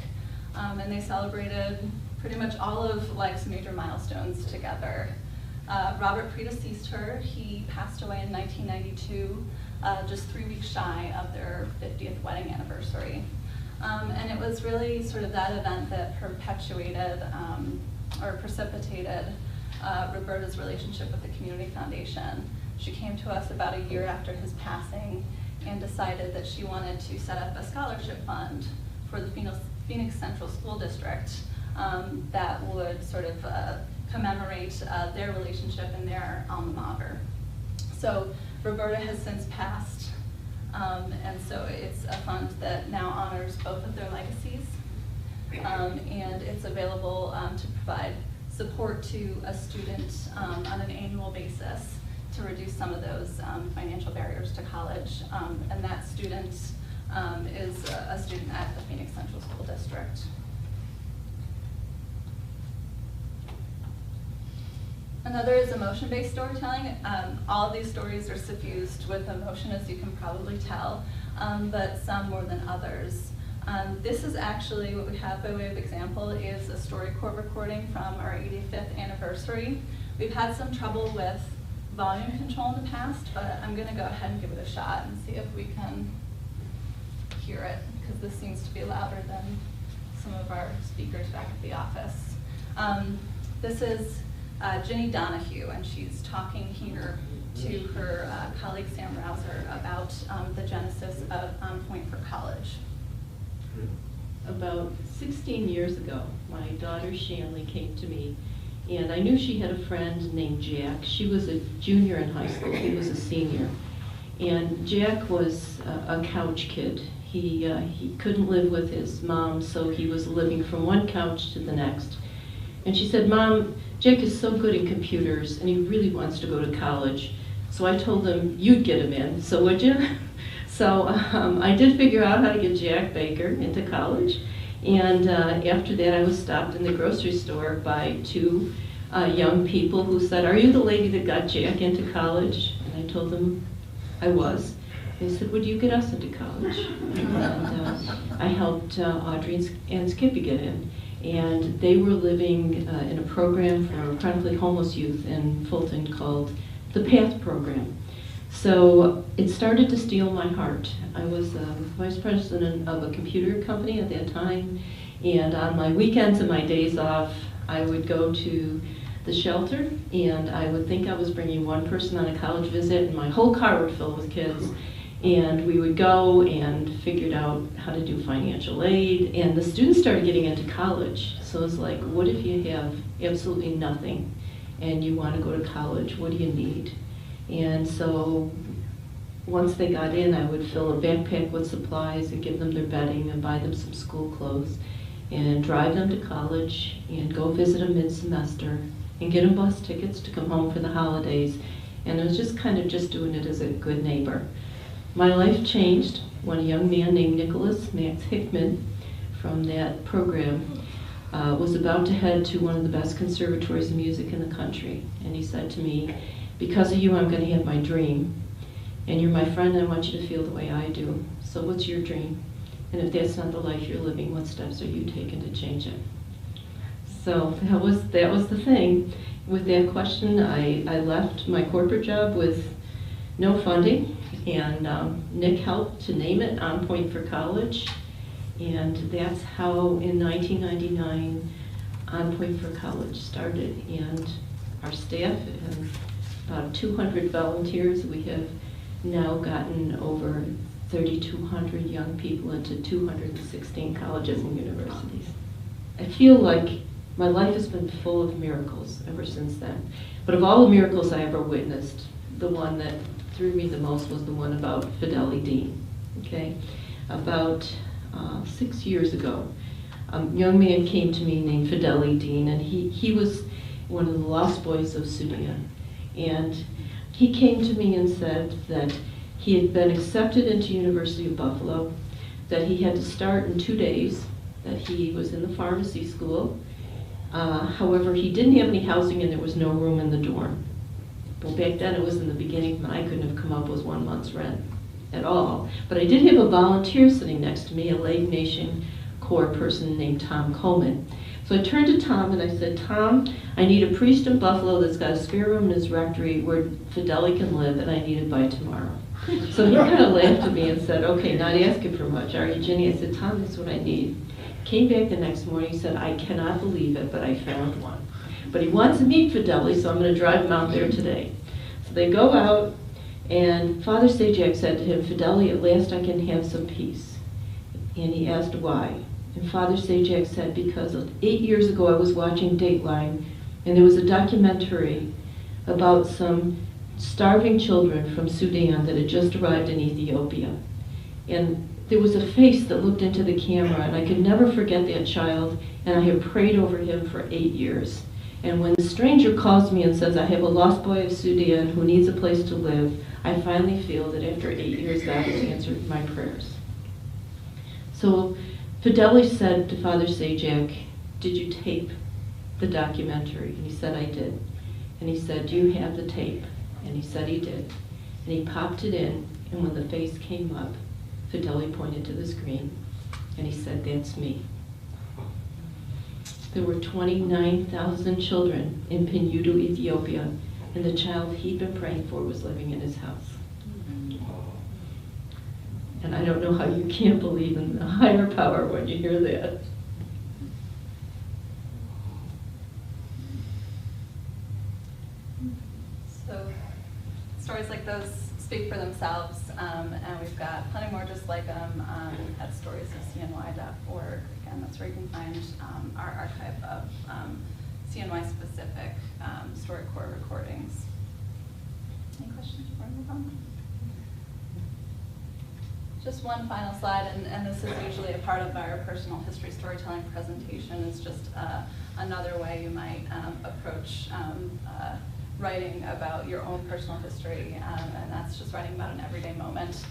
And they celebrated pretty much all of life's major milestones together. Robert predeceased her. He passed away in 1992, just 3 weeks shy of their 50th wedding anniversary. And it was really sort of that event that perpetuated or precipitated Roberta's relationship with the Community Foundation. She came to us about a year after his passing and decided that she wanted to set up a scholarship fund for the Phoenix Central School District that would sort of commemorate their relationship and their alma mater. So Roberta has since passed, and so it's a fund that now honors both of their legacies, and it's available to provide support to a student on an annual basis to reduce some of those financial barriers to college, and that student is a student at the Phoenix Central School District. Another is emotion-based storytelling. All of these stories are suffused with emotion, as you can probably tell, but some more than others. This is actually what we have by way of example is a StoryCorps recording from our 85th anniversary. We've had some trouble with volume control in the past, but I'm going to go ahead and give it a shot and see if we can hear it, because this seems to be louder than some of our speakers back at the office. This is Ginny Donahue, and she's talking here to her colleague Sam Rouser about the genesis of On Point for College. About 16 years ago, my daughter Shanley came to me, and I knew she had a friend named Jack. She was a junior in high school, he was a senior. And Jack was a couch kid. He couldn't live with his mom, so he was living from one couch to the next. And she said, Mom, Jack is so good in computers and he really wants to go to college. So I told him, you'd get him in, so would you? So I did figure out how to get Jack Baker into college. And after that, I was stopped in the grocery store by two young people who said, are you the lady that got Jack into college? And I told them I was. They said, would you get us into college? And I helped Audrey and Skippy get in. And they were living in a program for chronically homeless youth in Fulton called the PATH program. So it started to steal my heart. I was vice president of a computer company at that time, and on my weekends and my days off, I would go to the shelter, and I would think I was bringing one person on a college visit, and my whole car would fill with kids. And we would go and figured out how to do financial aid, and the students started getting into college. So it's like, what if you have absolutely nothing and you want to go to college? What do you need? And so once they got in, I would fill a backpack with supplies and give them their bedding and buy them some school clothes and drive them to college and go visit them mid-semester and get them bus tickets to come home for the holidays. And I was just kind of just doing it as a good neighbor. My life changed when a young man named Nicholas Max Hickman from that program was about to head to one of the best conservatories of music in the country. And he said to me, because of you, I'm going to have my dream. And you're my friend, and I want you to feel the way I do. So what's your dream? And if that's not the life you're living, what steps are you taking to change it? So that was the thing. With that question, I left my corporate job with no funding, and Nick helped to name it On Point for College. And that's how, in 1999, On Point for College started. And our staff, and about 200 volunteers, we have now gotten over 3,200 young people into 216 colleges and universities. I feel like my life has been full of miracles ever since then. But of all the miracles I ever witnessed, the one that threw me the most was the one about Fidelity Dean. Okay? About 6 years ago, a young man came to me named Fidelity Dean, and he was one of the lost boys of Sudan. And he came to me and said that he had been accepted into University of Buffalo, that he had to start in 2 days, that he was in the pharmacy school. However, he didn't have any housing and there was no room in the dorm. Well, back then it was in the beginning when I couldn't have come up with 1 month's rent at all. But I did have a volunteer sitting next to me, a Lake Nation Corps person named Tom Coleman. So I turned to Tom and I said, Tom, I need a priest in Buffalo that's got a spare room in his rectory where Fidelity can live, and I need it by tomorrow. So he kind of laughed at me and said, okay, not asking for much, are you, Jenny? I said, Tom, that's what I need. Came back the next morning, he said, I cannot believe it, but I found one. But he wants to meet Fidelity, so I'm going to drive him out there today. So they go out, and Father Sajak said to him, Fidelity, at last I can have some peace. And he asked why. And Father Sajak said, because 8 years ago I was watching Dateline, and there was a documentary about some starving children from Sudan that had just arrived in Ethiopia. And there was a face that looked into the camera, and I could never forget that child, and I have prayed over him for 8 years. And when the stranger calls me and says, I have a lost boy of Sudan who needs a place to live, I finally feel that after 8 years God has answered my prayers. So Fidelity said to Father Sajak, did you tape the documentary? And he said, I did. And he said, do you have the tape? And he said he did. And he popped it in, and when the face came up, Fidelity pointed to the screen, and he said, that's me. There were 29,000 children in Penudu, Ethiopia, and the child he'd been praying for was living in his house. And I don't know how you can't believe in the higher power when you hear that. So stories like those speak for themselves, and we've got plenty more just like them at storiesofcny.org. Again, that's where you can find our archive of CNY-specific StoryCorps recordings. Any questions before we move on? Just one final slide, and this is usually a part of our personal history storytelling presentation. It's just another way you might approach writing about your own personal history, and that's just writing about an everyday moment.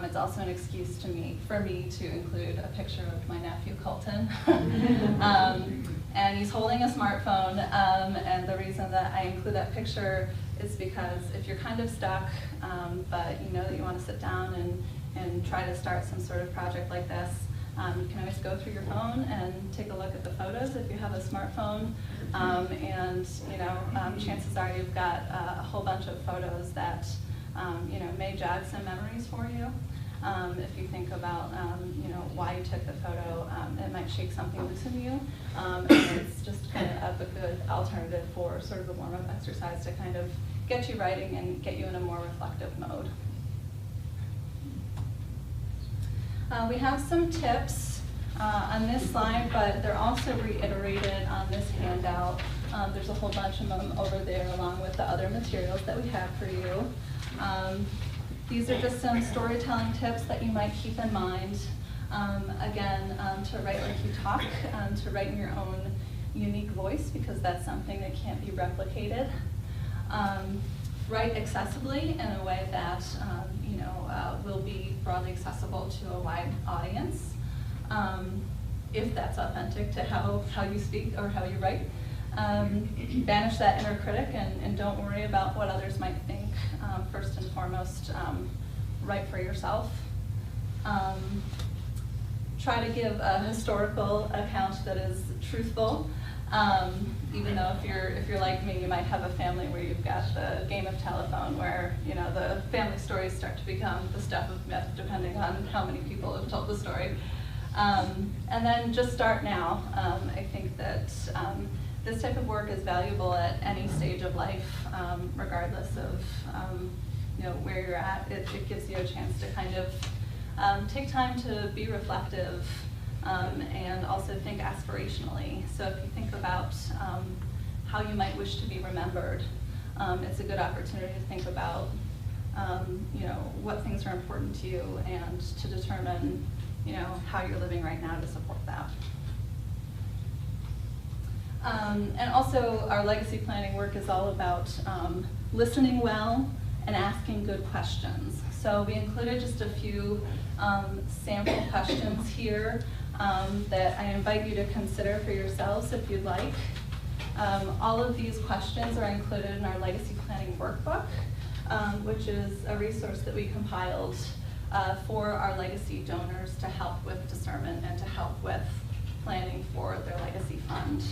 It's also an excuse for me to include a picture of my nephew Colton. And he's holding a smartphone, and the reason that I include that picture is because if you're kind of stuck, but you know that you want to sit down and try to start some sort of project like this, you can always go through your phone and take a look at the photos if you have a smartphone. And you know, chances are you've got a whole bunch of photos that you know, may jog some memories for you. If you think about you know, why you took the photo, it might shake something loose in you. And it's just kind of a good alternative for sort of a warm-up exercise to kind of get you writing and get you in a more reflective mode. We have some tips on this slide, but they're also reiterated on this handout. There's a whole bunch of them over there along with the other materials that we have for you. These are just some storytelling tips that you might keep in mind. Again, to write like you talk, to write in your own unique voice, because that's something that can't be replicated. Write accessibly in a way that you know, will be broadly accessible to a wide audience, if that's authentic to how you speak or how you write. Banish that inner critic and don't worry about what others might think. First and foremost, write for yourself. Try to give a historical account that is truthful. Even though if you're like me, you might have a family where you've got the game of telephone where, you know, the family stories start to become the stuff of myth depending on how many people have told the story. And then just start now. I think that this type of work is valuable at any stage of life, regardless of you know, where you're at. It gives you a chance to kind of take time to be reflective. And also think aspirationally. So if you think about how you might wish to be remembered, it's a good opportunity to think about you know, what things are important to you and to determine, you know, how you're living right now to support that. And also our legacy planning work is all about listening well and asking good questions. So we included just a few sample questions here that I invite you to consider for yourselves if you'd like. All of these questions are included in our legacy planning workbook, which is a resource that we compiled for our legacy donors to help with discernment and to help with planning for their legacy fund.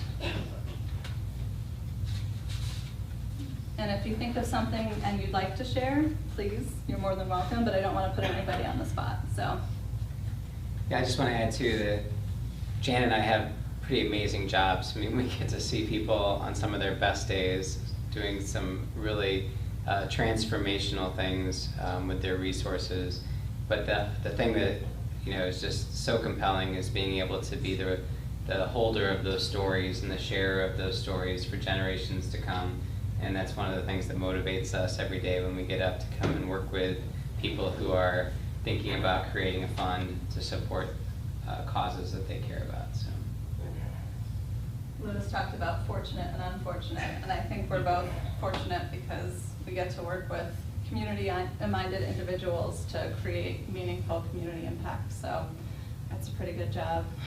And if you think of something and you'd like to share, please, you're more than welcome, but I don't want to put anybody on the spot, so. Yeah, I just want to add too that Jan and I have pretty amazing jobs. I mean, we get to see people on some of their best days doing some really transformational things with their resources. But the thing that, you know, is just so compelling is being able to be the holder of those stories and the sharer of those stories for generations to come. And that's one of the things that motivates us every day when we get up to come and work with people who are thinking about creating a fund to support causes that they care about. So. Louis talked about fortunate and unfortunate, and I think we're both fortunate because we get to work with community-minded individuals to create meaningful community impact. So that's a pretty good job.